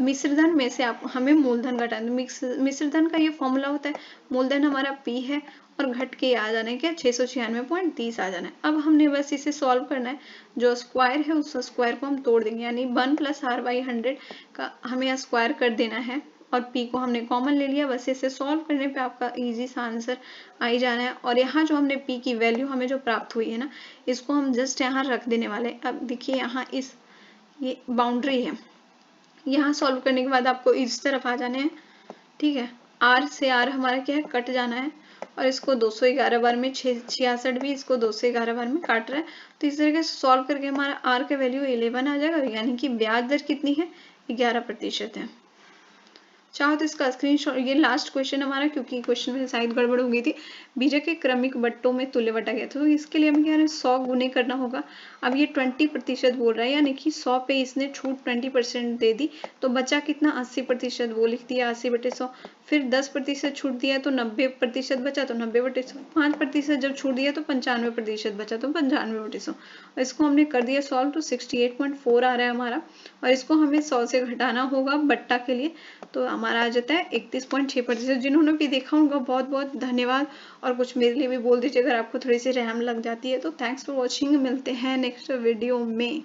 मिश्रधन में से आप हमें मूलधन घटाना। मिश्रधन का ये फॉर्मूला होता है, मूलधन हमारा पी है और घट के आ जाना है क्या 696.30 आ जाना है। अब हमने बस इसे सॉल्व करना है, जो स्क्वायर है उस स्क्वायर को हम तोड़ देंगे, यानी 1 + r/100 का हमें स्क्वायर कर देना है और p को हमने कॉमन ले लिया। बस इसे सॉल्व करने पे आपका इजी सा आंसर आ ही जाना है। और यहाँ जो हमने p की वैल्यू हमें जो प्राप्त हुई है ना, इसको हम जस्ट यहाँ रख देने वाले। अब देखिए यहाँ इस ये बाउंड्री है, यहाँ सॉल्व करने के बाद आपको इस तरफ आ जाने हैं, ठीक है। r से r हमारा क्या है, कट जाना है और इसको 211 बार में 66 भी इसको 211 बार में काट रहा है। तो इस तरीके से सॉल्व करके हमारा r का वैल्यू 11 आ जाएगा, यानी कि ब्याज दर कितनी है 11% है। चाहो तो इसका स्क्रीनशॉट, ये लास्ट क्वेश्चन हमारा, क्योंकि क्वेश्चन में शायद गड़बड़ हो गई थी, बीजक के क्रमिक बट्टों में तुल्य बटा गया था। तो इसके लिए हमें क्या है 100 गुने करना होगा। अब ये 20% बोल रहा है, यानी कि 100 पे इसने छूट 20% दे दी, तो बचा कितना 80%, वो लिख दिया 80/100। फिर 10% छूट दिया तो 90% बचा, तो 90/100। 5% जब छूट दिया तो 95% बचा, तो 95/100। और इसको हमने कर दिया सॉल्व, तो 68.4 आ रहा है हमारा। और इसको हमें 100 से घटाना होगा बट्टा के लिए, तो हमारा आ जाता है 31.6%। जिन्होंने भी देखा उनका बहुत बहुत धन्यवाद, और कुछ मेरे लिए भी बोल दीजिए अगर आपको थोड़ी सी रहम लग जाती है तो। थैंक्स फॉर वॉचिंग, मिलते हैं नेक्स्ट वीडियो में।